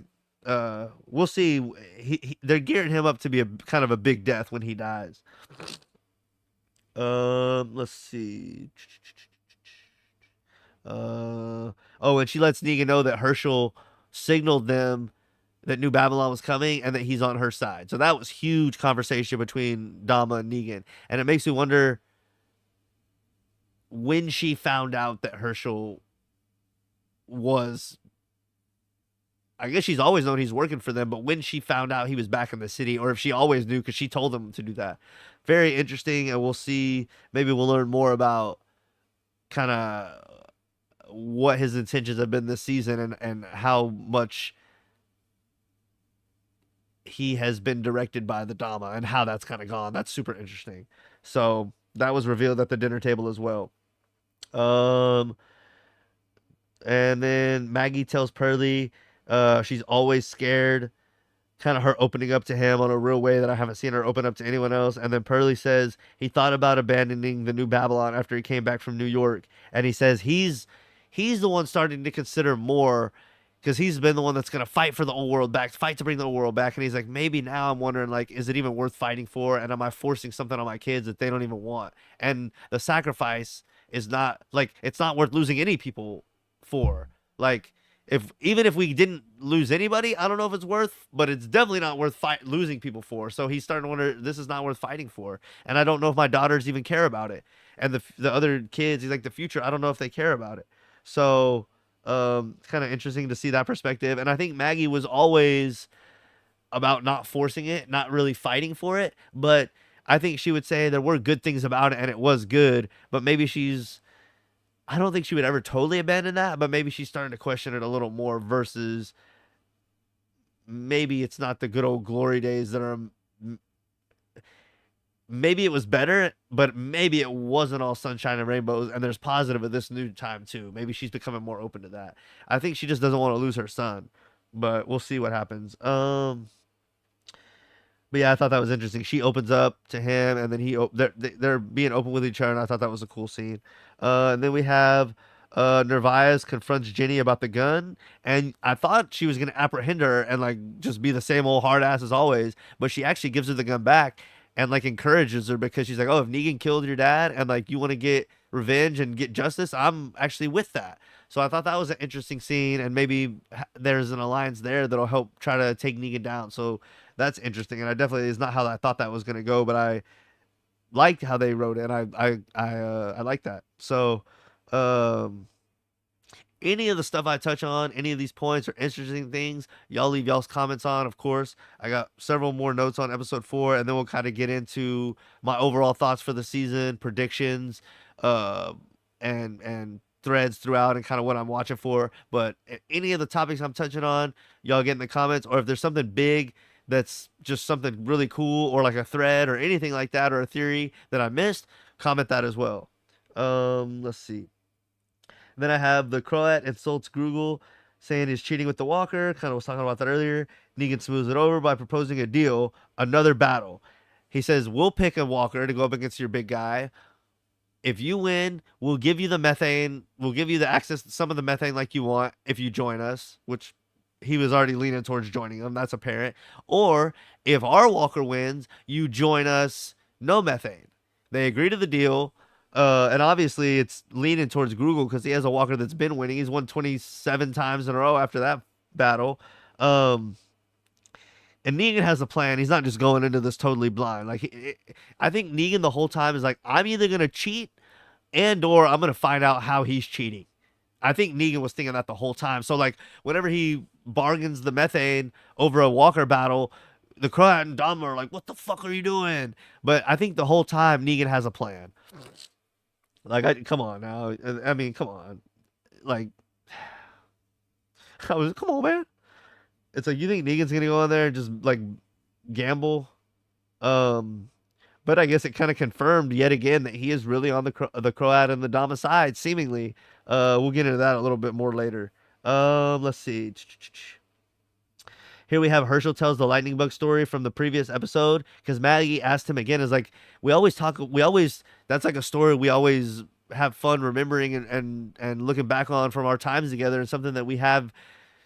we'll see. They're gearing him up to be a kind of a big death when he dies. Let's see. Oh, and she lets Negan know that Herschel signaled them that New Babylon was coming and that he's on her side. So that was huge conversation between Dama and Negan, and it makes me wonder when she found out that Herschel was, I guess she's always known he's working for them, but when she found out he was back in the city, or if she always knew because she told them to do that. Very interesting, and we'll see. Maybe we'll learn more about kind of what his intentions have been this season, and how much he has been directed by the Dama and how that's kind of gone. That's super interesting. So that was revealed at the dinner table as well. Um, and then Maggie tells Pearlie she's always scared, kind of her opening up to him on a real way that I haven't seen her open up to anyone else. And then Pearlie says he thought about abandoning the New Babylon after he came back from New York, and he says he's the one starting to consider more, because he's been the one that's going to fight for the old world back, fight to bring the old world back. And he's like, maybe now I'm wondering, like, is it even worth fighting for? And am I forcing something on my kids that they don't even want? And the sacrifice is not, like, it's not worth losing any people for. Like, even if we didn't lose anybody, I don't know if it's worth, but it's definitely not worth losing people for. So he's starting to wonder, this is not worth fighting for. And I don't know if my daughters even care about it. And the other kids, he's like, the future, I don't know if they care about it. So it's kind of interesting to see that perspective. And I think Maggie was always about not forcing it, not really fighting for it, but I think she would say there were good things about it and it was good, but maybe I don't think she would ever totally abandon that, but maybe she's starting to question it a little more, versus maybe it's not the good old glory days that are, maybe it was better, but maybe it wasn't all sunshine and rainbows, and there's positive at this new time too. Maybe she's becoming more open to that. I think she just doesn't want to lose her son, but we'll see what happens. But yeah, I thought that was interesting. She opens up to him, and then they're being open with each other, and I thought that was a cool scene. And then we have Nervaez confronts Jenny about the gun, and I thought she was gonna apprehend her and like just be the same old hard ass as always, but she actually gives her the gun back and like encourages her, because she's like, oh, if Negan killed your dad and like you want to get revenge and get justice, I'm actually with that. So I thought that was an interesting scene, and maybe there's an alliance there that'll help try to take Negan down. So that's interesting, and I definitely is not how I thought that was gonna go, but I liked how they wrote it, and I like that. So any of the stuff I touch on, any of these points or interesting things, y'all leave y'all's comments on, of course. I got several more notes on episode 4, and then we'll kind of get into my overall thoughts for the season, predictions, and threads throughout, and kind of what I'm watching for. But any of the topics I'm touching on, y'all get in the comments, or if there's something big that's just something really cool, or like a thread or anything like that, or a theory that I missed, comment that as well. Let's see. Then I have the Croat insults Grugel, saying he's cheating with the Walker. Kind of was talking about that earlier. Negan smooths it over by proposing a deal, another battle. He says, "We'll pick a Walker to go up against your big guy. If you win, we'll give you the methane. We'll give you the access to some of the methane like you want if you join us," which he was already leaning towards joining them. That's apparent. Or if our Walker wins, you join us, no methane. They agree to the deal. And obviously, it's leaning towards Grugel because he has a Walker that's been winning. He's won 27 times in a row after that battle. Um, and Negan has a plan. He's not just going into this totally blind. I think Negan the whole time is like, I'm either gonna cheat and or I'm gonna find out how he's cheating. I think Negan was thinking that the whole time. So like whenever he bargains the methane over a Walker battle, the Croat and Dom are like, "What the fuck are you doing?" But I think the whole time Negan has a plan. Come on now. I mean, come on. Like, come on, man. It's like you think Negan's gonna go in there and just like gamble. Um, but I guess it kind of confirmed yet again that he is really on the Croat and the Dama side, seemingly. We'll get into that a little bit more later. Let's see. Here we have Herschel tells the lightning bug story from the previous episode because Maggie asked him again. Is like that's like a story we always have fun remembering and looking back on from our times together, and something that we have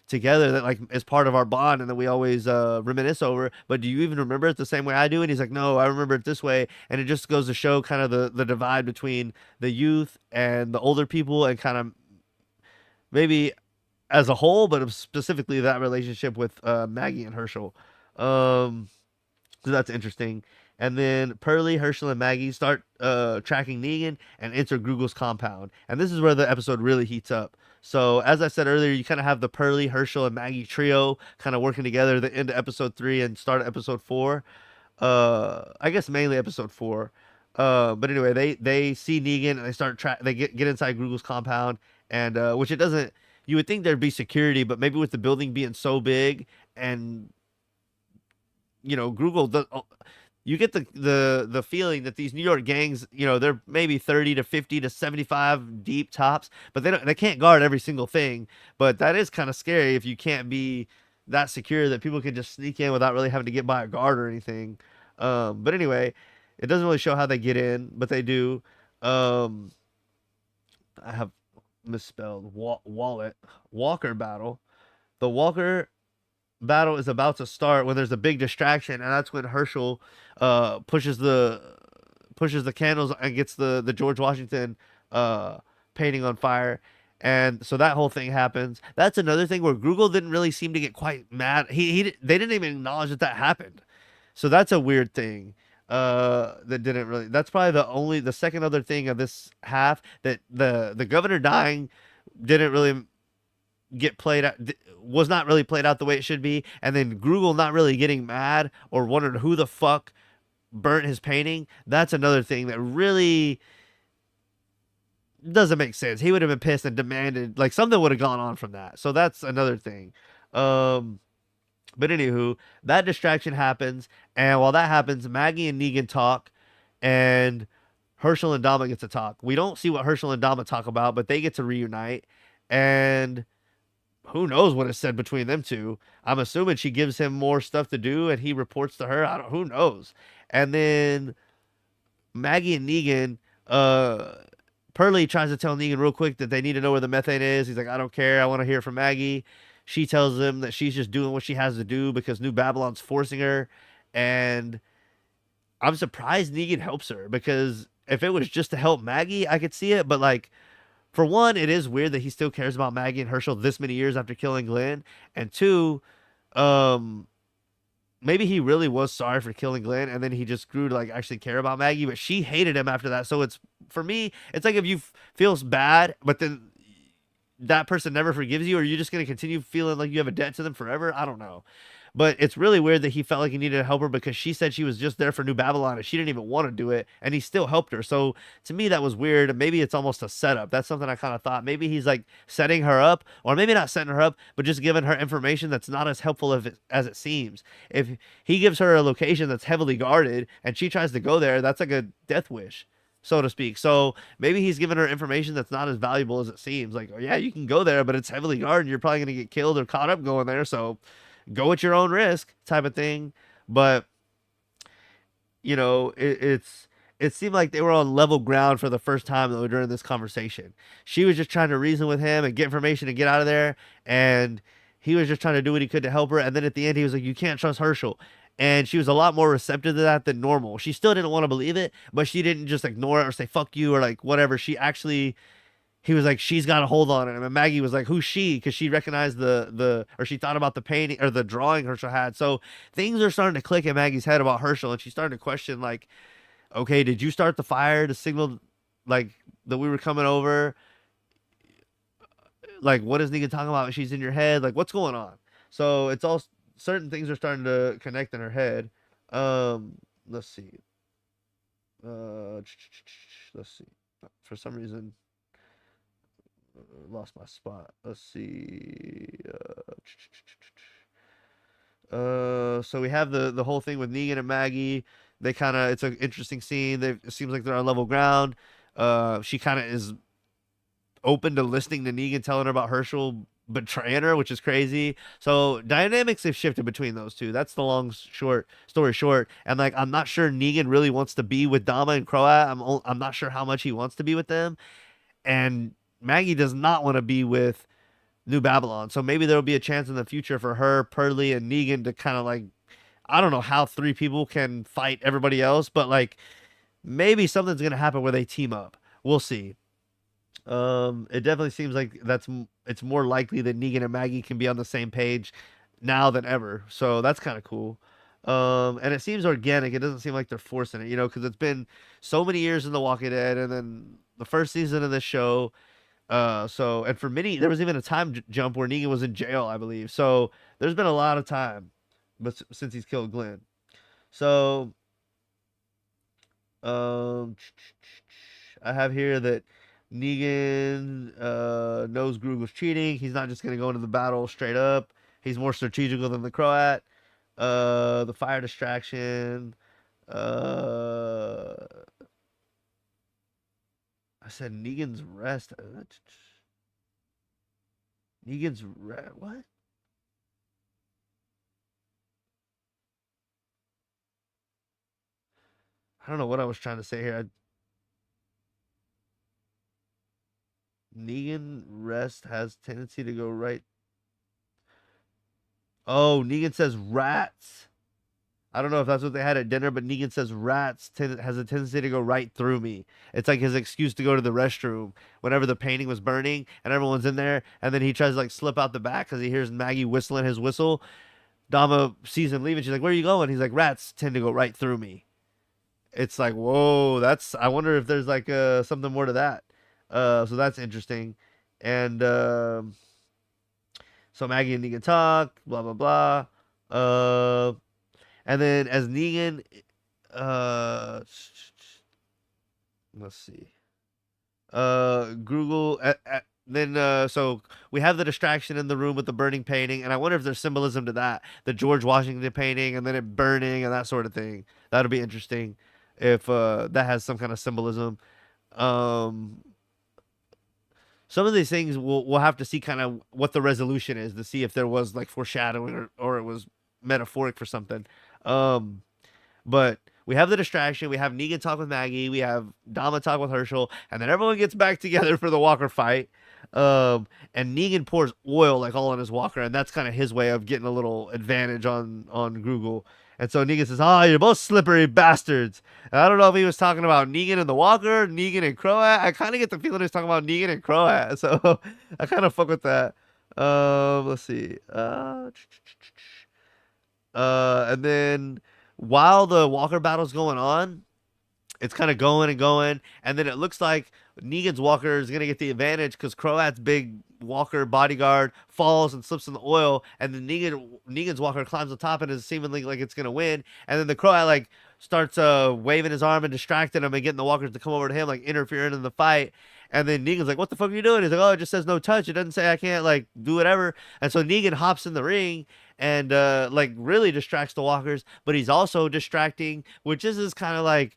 together that like is part of our bond and that we always reminisce over. But do you even remember it the same way I do? And he's like, no, I remember it this way. And it just goes to show kind of the divide between the youth and the older people, and kind of maybe as a whole, but specifically that relationship with Maggie and Herschel. So that's interesting. And then Pearlie, Herschel, and Maggie start tracking Negan and enter Grugel's compound. And this is where the episode really heats up. So as I said earlier, you kind of have the Pearlie, Herschel, and Maggie trio kind of working together at the end of episode 3 and start of episode 4. I guess mainly episode 4. But anyway, they see Negan and they start they get inside Grugel's compound, and which it doesn't. You would think there'd be security, but maybe with the building being so big and Grugel does, you get the feeling that these New York gangs, they're maybe 30 to 50 to 75 deep tops, but they can't guard every single thing. But that is kind of scary if you can't be that secure that people can just sneak in without really having to get by a guard or anything. But anyway, it doesn't really show how they get in, but they do. I have misspelled Walker battle. The Walker battle is about to start when there's a big distraction, and that's when Herschel pushes the candles and gets the George Washington painting on fire. And so that whole thing happens. That's another thing where Grugel didn't really seem to get quite mad. They didn't even acknowledge that happened. So that's a weird thing. That didn't really. That's probably the second other thing of this half that the governor dying didn't really get played out, was not really played out the way it should be, and then Grugel not really getting mad or wondering who the fuck burnt his painting. That's another thing that really doesn't make sense. He would have been pissed and demanded, like, something would have gone on from that. So that's another thing. But anywho, that distraction happens, and while that happens, Maggie and Negan talk, and Herschel and Dama get to talk. We don't see what Herschel and Dama talk about, but they get to reunite, and who knows what is said between them two. I'm assuming she gives him more stuff to do, and he reports to her. Who knows? And then Maggie and Negan, Pearlie tries to tell Negan real quick that they need to know where the methane is. He's like, I don't care. I want to hear from Maggie. She tells him that she's just doing what she has to do because New Babylon's forcing her. And I'm surprised Negan helps her, because if it was just to help Maggie, I could see it. But like, for one, it is weird that he still cares about Maggie and Herschel this many years after killing Glenn. And two, maybe he really was sorry for killing Glenn, and then he just grew to like actually care about Maggie. But she hated him after that. So it's, for me, it's like if you feels bad, but then that person never forgives you, or you're just gonna continue feeling like you have a debt to them forever. I don't know. But it's really weird that he felt like he needed to help her because she said she was just there for New Babylon and she didn't even want to do it, and he still helped her. So to me, that was weird. And maybe it's almost a setup. That's something I kind of thought. Maybe he's like setting her up, or maybe not setting her up, but just giving her information that's not as helpful as it seems. If he gives her a location that's heavily guarded and she tries to go there, that's like a death wish, so to speak. So maybe he's giving her information that's not as valuable as it seems. Like, oh, yeah, you can go there, but it's heavily guarded. You're probably going to get killed or caught up going there. So go at your own risk, type of thing. But it seemed like they were on level ground for the first time though during this conversation. She was just trying to reason with him and get information and get out of there, and he was just trying to do what he could to help her. And then at the end, he was like, "You can't trust Herschel." And she was a lot more receptive to that than normal. She still didn't want to believe it, but she didn't just ignore it or say "fuck you" or like whatever. She actually, he was like, she's got a hold on him. And Maggie was like, who's she? Because she recognized or she thought about the painting or the drawing Herschel had. So things are starting to click in Maggie's head about Herschel, and she's starting to question, like, okay, did you start the fire to signal, like, that we were coming over? Like, what is Negan talking about? She's in your head. Like, what's going on? So it's all certain things are starting to connect in her head. Let's see. Let's see. For some reason, lost my spot. Let's see. So we have the whole thing with Negan and Maggie. They kind of, it's an interesting scene. It seems like they're on level ground. She kind of is open to listening to Negan telling her about Herschel betraying her, which is crazy. So dynamics have shifted between those two. That's the long short story short. And like, I'm not sure Negan really wants to be with Dama and Croat. I'm not sure how much he wants to be with them. And Maggie does not want to be with New Babylon. So maybe there'll be a chance in the future for her, Pearlie, and Negan to kind of like, I don't know how three people can fight everybody else, but like maybe something's gonna happen where they team up. We'll see. It definitely seems like it's more likely that Negan and Maggie can be on the same page now than ever. So that's kind of cool. And it seems organic. It doesn't seem like they're forcing it, because it's been so many years in The Walking Dead, and then the first season of this show. So and for many, there was even a time jump where Negan was in jail, I believe. So there's been a lot of time, but since he's killed Glenn. So um, I have here that Negan knows Grugel's cheating. He's not just gonna go into the battle straight up. He's more strategical than the Croat. The fire distraction. Uh, I said Negan's rest. What? I don't know what I was trying to say here. Negan rest has tendency to go right. Oh, Negan says rats. I don't know if that's what they had at dinner, but Negan says rats has a tendency to go right through me. It's like his excuse to go to the restroom whenever the painting was burning and everyone's in there, and then he tries to like slip out the back because he hears Maggie whistling his whistle. Dama sees him leaving. She's like, "Where are you going?" He's like, "Rats tend to go right through me." It's like, whoa, that's. I wonder if there's like something more to that. So that's interesting, and so Maggie and Negan talk, blah blah blah. And then as Negan, uh, let's see, Google. Then so we have the distraction in the room with the burning painting, and I wonder if there's symbolism to that, the George Washington painting, and then it burning and that sort of thing. That'll be interesting if that has some kind of symbolism. Um, some of these things we'll have to see kind of what the resolution is to see if there was like foreshadowing or it was metaphoric for something. Um, but we have the distraction. We have Negan talk with Maggie. We have Dama talk with Herschel, and then everyone gets back together for the Walker fight. And Negan pours oil like all on his Walker, and that's kind of his way of getting a little advantage on Google. And so Negan says, "Ah, you're both slippery bastards." And I don't know if he was talking about Negan and the Walker, Negan and Croat. I kind of get the feeling he's talking about Negan and Croat, so I kind of fuck with that. Let's see. And then while the Walker battle's going on, it's kind of going and going, and then it looks like Negan's walker is gonna get the advantage because Croat's big walker bodyguard falls and slips in the oil, and then Negan's walker climbs on top and is seemingly like it's gonna win, and then the Croat like starts waving his arm and distracting him and getting the walkers to come over to him, like interfering in the fight. And then Negan's like, "What the fuck are you doing?" He's like, "Oh, it just says no touch. It doesn't say I can't like do whatever." And so Negan hops in the ring and like really distracts the walkers, but he's also distracting, which is kind of like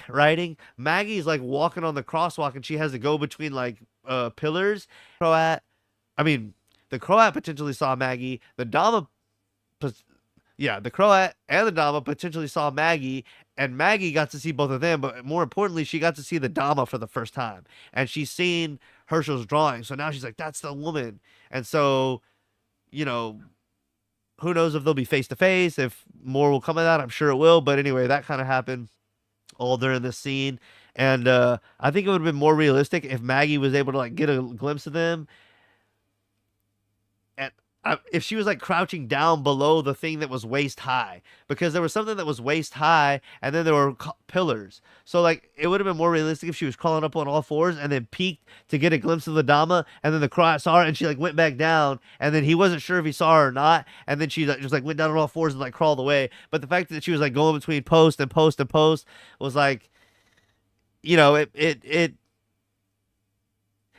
writing. Maggie's like walking on the crosswalk and she has to go between like pillars. Croat, I mean, the Croat potentially saw Maggie. The Dama, yeah, the Croat and the Dama potentially saw Maggie, and Maggie got to see both of them. But more importantly, she got to see the Dama for the first time, and she's seen Herschel's drawing. So now she's like, "That's the woman." And so, you know, who knows if they'll be face to face? If more will come of that, I'm sure it will. But anyway, that kind of happened all during this scene. And I think it would have been more realistic if Maggie was able to like get a glimpse of them, and if she was like crouching down below the thing that was waist high, because there was something that was waist high and then there were pillars. So like it would have been more realistic if she was crawling up on all fours and then peeked to get a glimpse of the Dama, and then the Croat saw her and she like went back down, and then he wasn't sure if he saw her or not, and then she like, just like went down on all fours and like crawled away. But the fact that she was like going between post and post and post was like,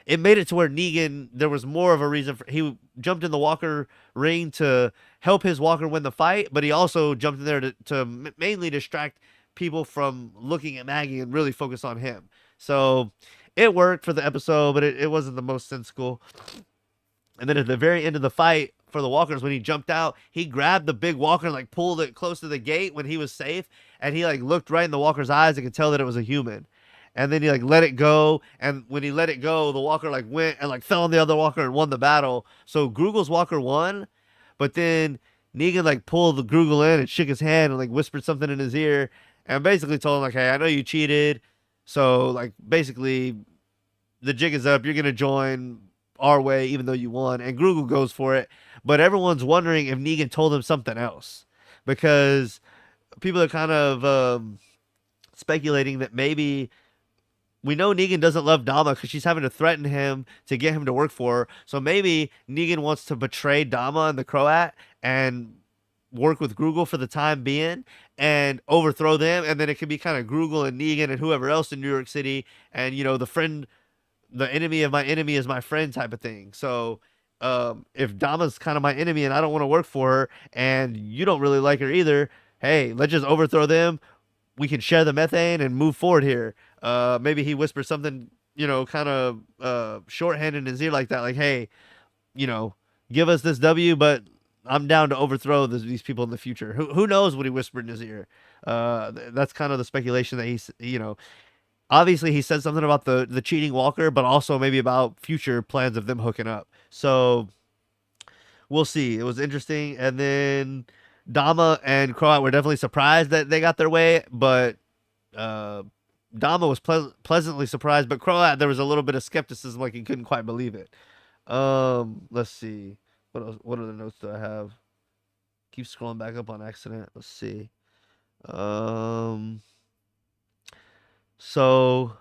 it made it to where Negan, there was more of a reason for he jumped in the Walker ring to help his Walker win the fight, but he also jumped in there to mainly distract people from looking at Maggie and really focus on him. So it worked for the episode, but it wasn't the most sensical. And then at the very end of the fight for the walkers, when he jumped out, he grabbed the big walker and like pulled it close to the gate when he was safe. And he like looked right in the walker's eyes and could tell that it was a human. And then he like let it go. And when he let it go, the walker like went and like fell on the other walker and won the battle. So Grugel's walker won. But then Negan like pulled the Grugel in and shook his hand and like whispered something in his ear and basically told him like, "Hey, I know you cheated. So like basically the jig is up. You're gonna join our way, even though you won." And Grugel goes for it, but everyone's wondering if Negan told him something else, because people are kind of speculating that maybe we know Negan doesn't love Dama because she's having to threaten him to get him to work for her. So maybe Negan wants to betray Dama and the Croat and work with Grugel for the time being and overthrow them, and then it could be kind of Grugel and Negan and whoever else in New York City, and the enemy of my enemy is my friend type of thing. So if Dama's kind of my enemy and I don't want to work for her and you don't really like her either, hey, let's just overthrow them. We can share the methane and move forward here. Maybe he whispers something, kind of shorthand in his ear like that, like, "Hey, you know, give us this W, but I'm down to overthrow these people in the future." Who knows what he whispered in his ear? That's kind of the speculation that obviously he said something about the cheating Walker, but also maybe about future plans of them hooking up. So we'll see. It was interesting. And then Dama and Croat were definitely surprised that they got their way, but Dama was pleasantly surprised, but Croat, there was a little bit of skepticism, like he couldn't quite believe it. Let's see. What else, what other notes do I have? Keep scrolling back up on accident. Let's see. Um so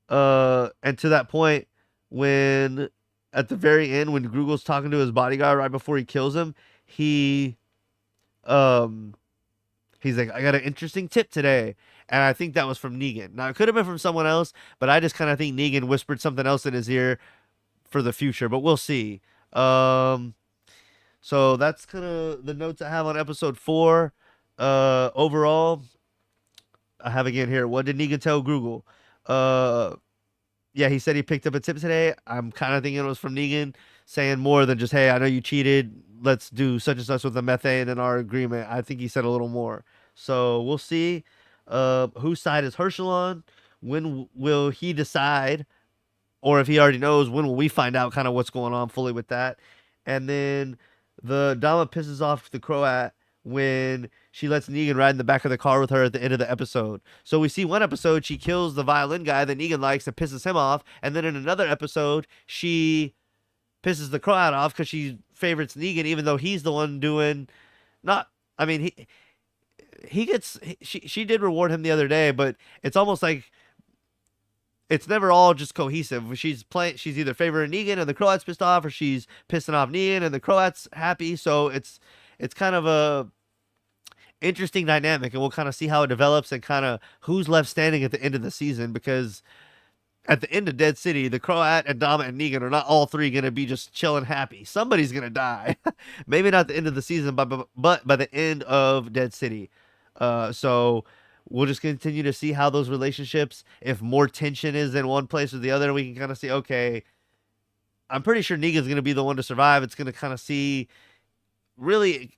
and to that point, when at the very end, when Grugel's talking to his bodyguard right before he kills him, he um he's like, "I got an interesting tip today." And I think that was from Negan. Now it could have been from someone else, but I just kind of think Negan whispered something else in his ear for the future, but we'll see. So that's kind of the notes I have on episode 4. Overall, I have again here. What did Negan tell Grugel? Uh, yeah, he said he picked up a tip today. I'm kind of thinking it was from Negan saying more than just, "Hey, I know you cheated. Let's do such and such with the methane in our agreement." I think he said a little more. So we'll see. Whose side is Herschel on? When will he decide? Or if he already knows, when will we find out kind of what's going on fully with that? And then the Dama pisses off the Croat when she lets Negan ride in the back of the car with her at the end of the episode. So we see one episode she kills the violin guy that Negan likes and pisses him off, and then in another episode she pisses the Croat off because she favorites Negan, even though he's the one doing not. I mean, she did reward him the other day, but it's almost like it's never all just cohesive. She's either favoring Negan and the Croat's pissed off, or she's pissing off Negan and the Croat's happy. So it's kind of a interesting dynamic, and we'll kind of see how it develops and kind of who's left standing at the end of the season. Because at the end of Dead City, the Croat and Dama and Negan are not all three going to be just chilling happy. Somebody's going to die. Maybe not the end of the season, but by the end of Dead City. So we'll just continue to see how those relationships, if more tension is in one place or the other, we can kind of see, okay, I'm pretty sure Negan's going to be the one to survive. It's going to kind of see really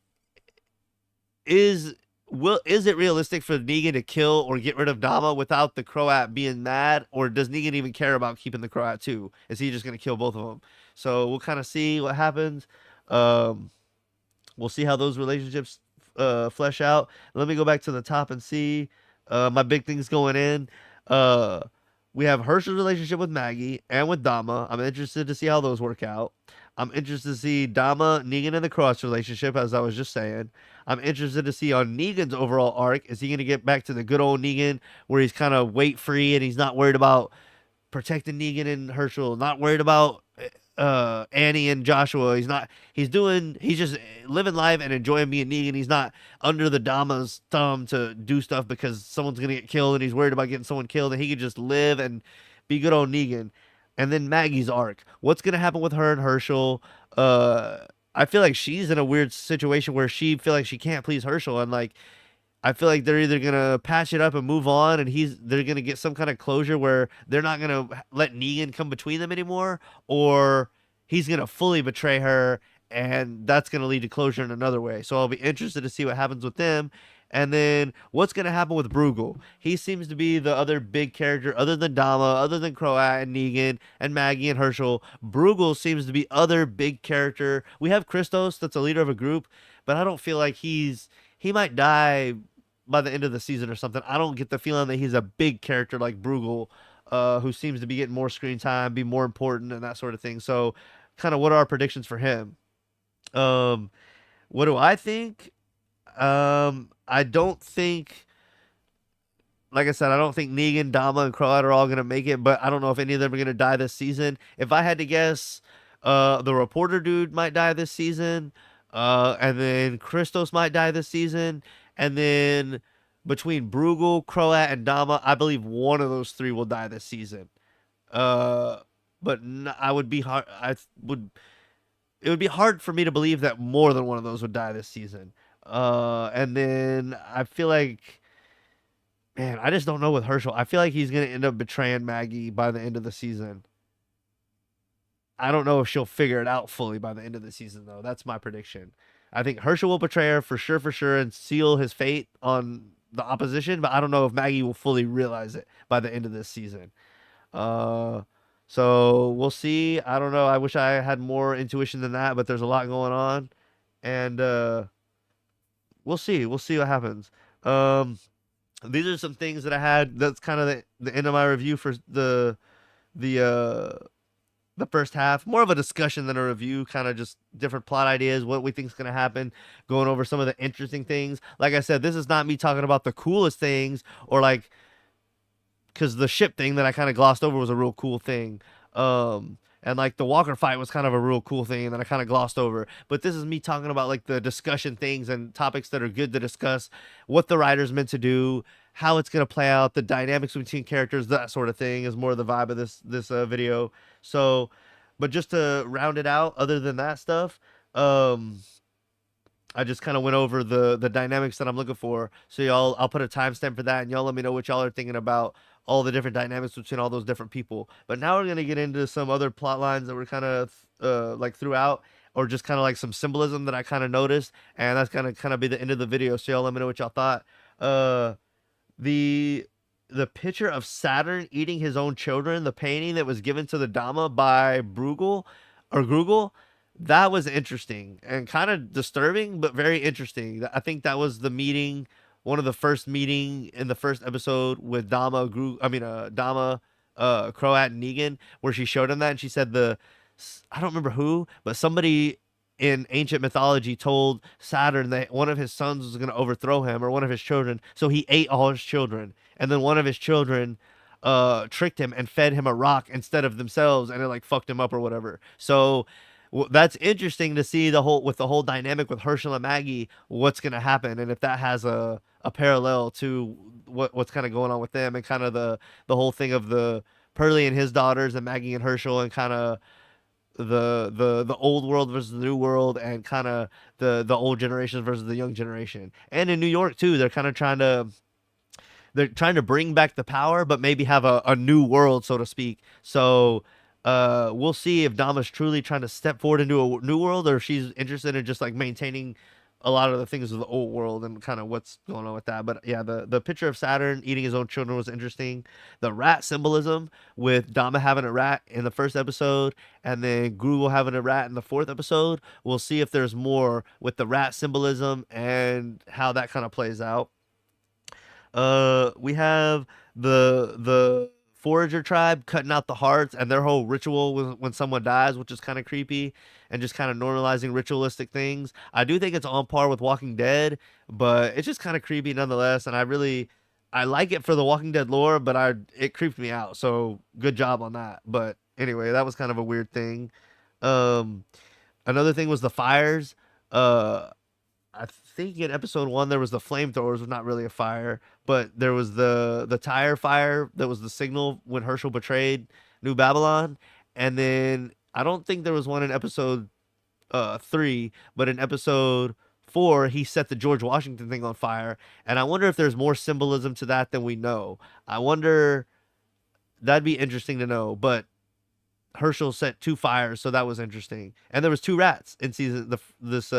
is is it realistic for Negan to kill or get rid of Dama without the Croat being mad, or does Negan even care about keeping the Croat too? Is he just going to kill both of them? So we'll kind of see what happens. Um, we'll see how those relationships flesh out. Let me go back to the top and see my big things going in. Uh, we have Herschel's relationship with Maggie and with Dama. I'm interested to see how those work out. I'm interested to see Dama, Negan, and the Cross relationship, as I was just saying. I'm interested to see on Negan's overall arc. Is he going to get back to the good old Negan where he's kind of weight free and he's not worried about protecting Negan and Herschel, not worried about Annie and Joshua. He's just living life and enjoying being Negan. He's not under the Dama's thumb to do stuff because someone's gonna get killed and he's worried about getting someone killed, and he could just live and be good old Negan. And then Maggie's arc. What's gonna happen with her and Herschel? I feel like she's in a weird situation where she feel like she can't please Herschel, and like I feel like they're either gonna patch it up and move on, and they're gonna get some kind of closure where they're not gonna let Negan come between them anymore, or he's gonna fully betray her, and that's gonna lead to closure in another way. So I'll be interested to see what happens with them. And then what's gonna happen with Bruegel? He seems to be the other big character, other than Dama, other than Croat and Negan and Maggie and Herschel. Bruegel seems to be other big character. We have Christos, that's a leader of a group, but I don't feel like he might die by the end of the season or something. I don't get the feeling that he's a big character like Bruegel, who seems to be getting more screen time, be more important, and that sort of thing. So, kind of, what are our predictions for him? Um, what do I think? I don't think, like I said, I don't think Negan, Dama, and Croat are all gonna make it, but I don't know if any of them are gonna die this season. If I had to guess, the reporter dude might die this season, and then Christos might die this season, and then between Bruegel, Croat, and Dama, I believe one of those three will die this season. Uh, but I would be hard. I would. It would be hard for me to believe that more than one of those would die this season. And then I feel like, man, I just don't know with Herschel. I feel like he's gonna end up betraying Maggie by the end of the season. I don't know if she'll figure it out fully by the end of the season, though. That's my prediction. I think Herschel will betray her for sure, and seal his fate on the opposition. But I don't know if Maggie will fully realize it by the end of this season. Uh, so we'll see. I don't know. I wish I had more intuition than that, but there's a lot going on, and we'll see. We'll see what happens. Um, these are some things that I had. That's kind of the end of my review for the the first half. More of a discussion than a review, kind of just different plot ideas, what we think is going to happen, going over some of the interesting things. Like I said, this is not me talking about the coolest things, or like, because the ship thing that I kind of glossed over was a real cool thing. And like the Walker fight was kind of a real cool thing that I kind of glossed over. But this is me talking about like the discussion things and topics that are good to discuss, what the writer's meant to do, how it's going to play out, the dynamics between characters, that sort of thing is more of the vibe of this video. So, but just to round it out, other than that stuff, I just kind of went over the dynamics that I'm looking for. So I'll put a timestamp for that, and y'all let me know what y'all are thinking about all the different dynamics between all those different people. But now we're gonna get into some other plot lines that were kind of like throughout, or just kind of like some symbolism that I kind of noticed, and that's gonna kind of be the end of the video. So y'all let me know what y'all thought. Uh, the the picture of Saturn eating his own children, the painting that was given to the Dama by Bruegel or Grugel, that was interesting and kind of disturbing, but very interesting. I think that was the meeting, one of the first meeting in the first episode with Dama, Croat and Negan, where she showed him that, and she said I don't remember who, but somebody in ancient mythology told Saturn that one of his sons was going to overthrow him, or one of his children. So he ate all his children, and then one of his children tricked him and fed him a rock instead of themselves, and it like fucked him up or whatever. So that's interesting to see the whole dynamic with Herschel and Maggie, what's going to happen, and if that has a parallel to what's kind of going on with them, and kind of the whole thing of the Pearlie and his daughters and Maggie and Herschel, and kind of the old world versus the new world, and kind of the old generation versus the young generation. And in New York too, they're trying to bring back the power, but maybe have a new world, so to speak. So we'll see if Dama's truly trying to step forward into a new world, or if she's interested in just like maintaining a lot of the things of the old world and kind of what's going on with that. But yeah, the picture of Saturn eating his own children was interesting. The rat symbolism with Dama having a rat in the first episode, and then Google having a rat in the fourth episode. We'll see if there's more with the rat symbolism and how that kind of plays out. We have the forager tribe cutting out the hearts, and their whole ritual when someone dies, which is kind of creepy, and just kind of normalizing ritualistic things. I do think it's on par with Walking Dead, but it's just kind of creepy nonetheless. And I like it for the Walking Dead lore, but it creeped me out. So good job on that. But anyway, that was kind of a weird thing. Um, Another thing was the fires. Uh, I think in episode one there was the flamethrowers, was not really a fire, but there was the tire fire that was the signal when Herschel betrayed New Babylon, and then I don't think there was one in episode three, but in episode four he set the George Washington thing on fire, and I wonder if there's more symbolism to that than we know. I wonder, that'd be interesting to know, but Herschel set two fires, so that was interesting. And there was two rats in this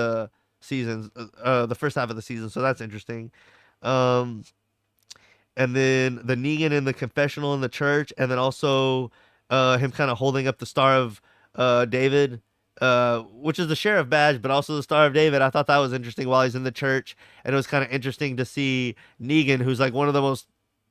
season, the first half of the season, so that's interesting. Um, and then the Negan in the confessional in the church, and then also him kind of holding up the Star of David, which is the sheriff badge, but also the Star of David. I thought that was interesting while he's in the church, and it was kind of interesting to see Negan, who's like one of the most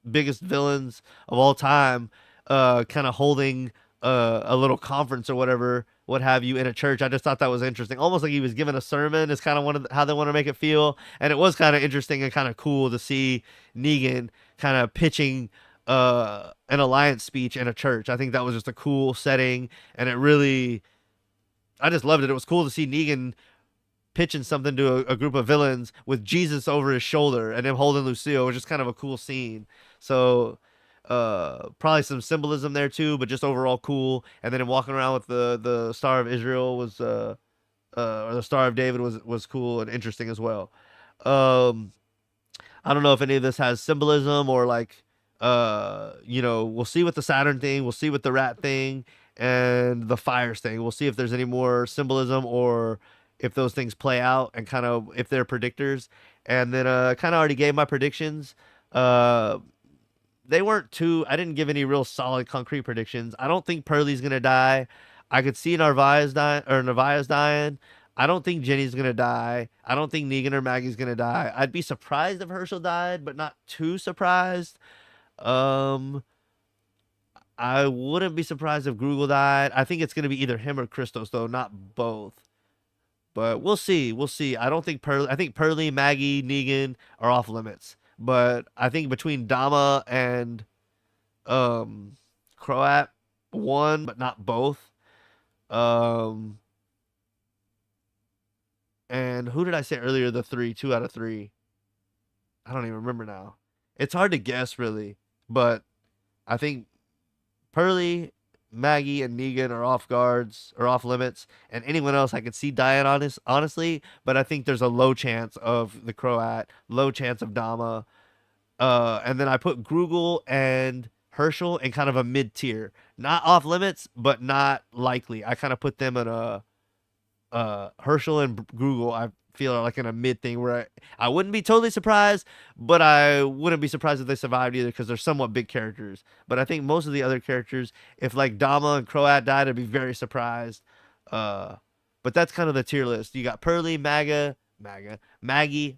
biggest villains of all time, kind of holding a little conference or whatever, what have you, in a church. I just thought that was interesting, almost like he was giving a sermon. Is kind of how they want to make it feel, and it was kind of interesting and kind of cool to see Negan kind of pitching an alliance speech in a church. I think that was just a cool setting, and I just loved it. It was cool to see Negan pitching something to a group of villains with Jesus over his shoulder and him holding Lucille, which is kind of a cool scene. So probably some symbolism there too, but just overall cool. And then him walking around with the Star of Israel was or the Star of David was cool and interesting as well. Um, I don't know if any of this has symbolism, or like we'll see with the Saturn thing, we'll see with the rat thing and the fires thing. We'll see if there's any more symbolism, or if those things play out, and kind of if they're predictors. And then kind of already gave my predictions. Uh they weren't too, I didn't give any real solid concrete predictions. I don't think Pearlie's gonna die. I could see Narvaez dying. I don't think Jenny's gonna die. I don't think Negan or Maggie's gonna die. I'd be surprised if Herschel died, but not too surprised. Um, I wouldn't be surprised if Grugel died. I think it's gonna be either him or Christos, though, not both. But we'll see. We'll see. I don't think Pearlie. I think Pearlie, Maggie, Negan are off limits. But I think between Dama and um Croat, one, but not both. Um, and who did I say earlier? The three, two out of three. I don't even remember now. It's hard to guess, really. But I think Pearlie, Maggie, and Negan are off guards or off limits, and anyone else I could see dying honestly. But I think there's a low chance of the Croat, low chance of Dama, and then I put Grugel and Herschel in kind of a mid tier, not off limits, but not likely. I kind of put them in a Herschel and Grugel. I feel are like in a mid thing where I wouldn't be totally surprised, but I wouldn't be surprised if they survived either, because they're somewhat big characters. But I think most of the other characters, if like Dama and Croat died, I'd be very surprised. Uh, but that's kind of the tier list. You got Pearlie, Maggie,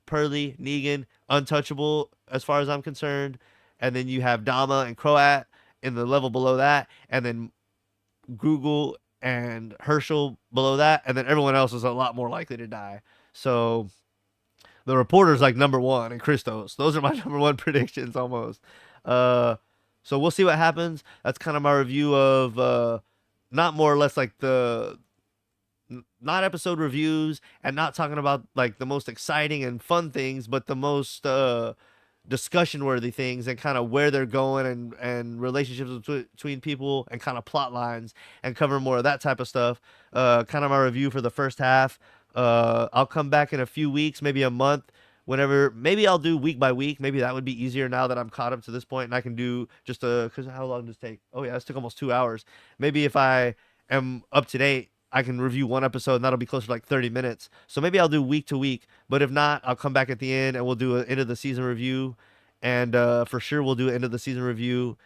Pearlie, Negan, untouchable as far as I'm concerned, and then you have Dama and Croat in the level below that, and then Grugel and Herschel below that, and then everyone else is a lot more likely to die. So the reporter's like number one, and Christos. Those are my number one predictions almost. Uh, so we'll see what happens. That's kind of my review of not more or less like the not episode reviews and not talking about like the most exciting and fun things, but the most discussion worthy things and kind of where they're going and relationships between people and kind of plot lines and cover more of that type of stuff. Kind of my review for the first half. I'll come back in a few weeks, maybe a month, whenever. Maybe I'll do week by week. Maybe that would be easier now that I'm caught up to this point and I can do just a. Because how long does it take? Oh yeah, this took almost 2 hours. Maybe if I am up to date, I can review one episode and that'll be closer to like 30 minutes. So maybe I'll do week to week. But if not, I'll come back at the end and we'll do an end of the season review. And for sure, we'll do an end of the season review.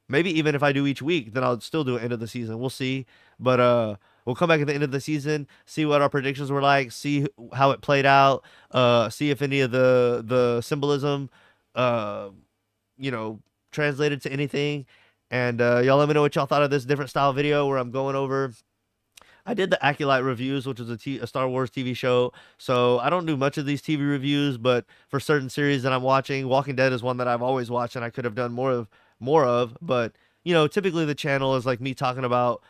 Maybe even if I do each week, then I'll still do an end of the season. We'll see. But we'll come back at the end of the season, see what our predictions were like, see how it played out, see if any of the symbolism, uh, translated to anything. And y'all let me know what y'all thought of this different style video where I'm going over. I did the Acolyte reviews, which was a Star Wars TV show. So I don't do much of these TV reviews, but for certain series that I'm watching, Walking Dead is one that I've always watched and I could have done more of. But typically the channel is like me talking about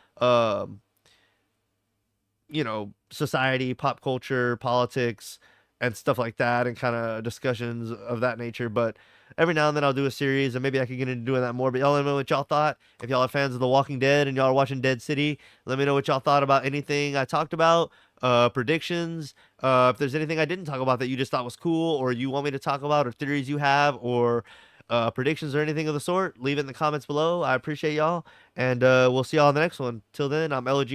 society, pop culture, politics, and stuff like that, and kind of discussions of that nature. But every now and then I'll do a series, and maybe I can get into doing that more. But y'all let me know what y'all thought. If y'all are fans of The Walking Dead and y'all are watching Dead City, let me know what y'all thought about anything I talked about, predictions. If there's anything I didn't talk about that you just thought was cool, or you want me to talk about, or theories you have, or predictions or anything of the sort, leave it in the comments below. I appreciate y'all, and we'll see y'all in the next one. Till then, I'm LG.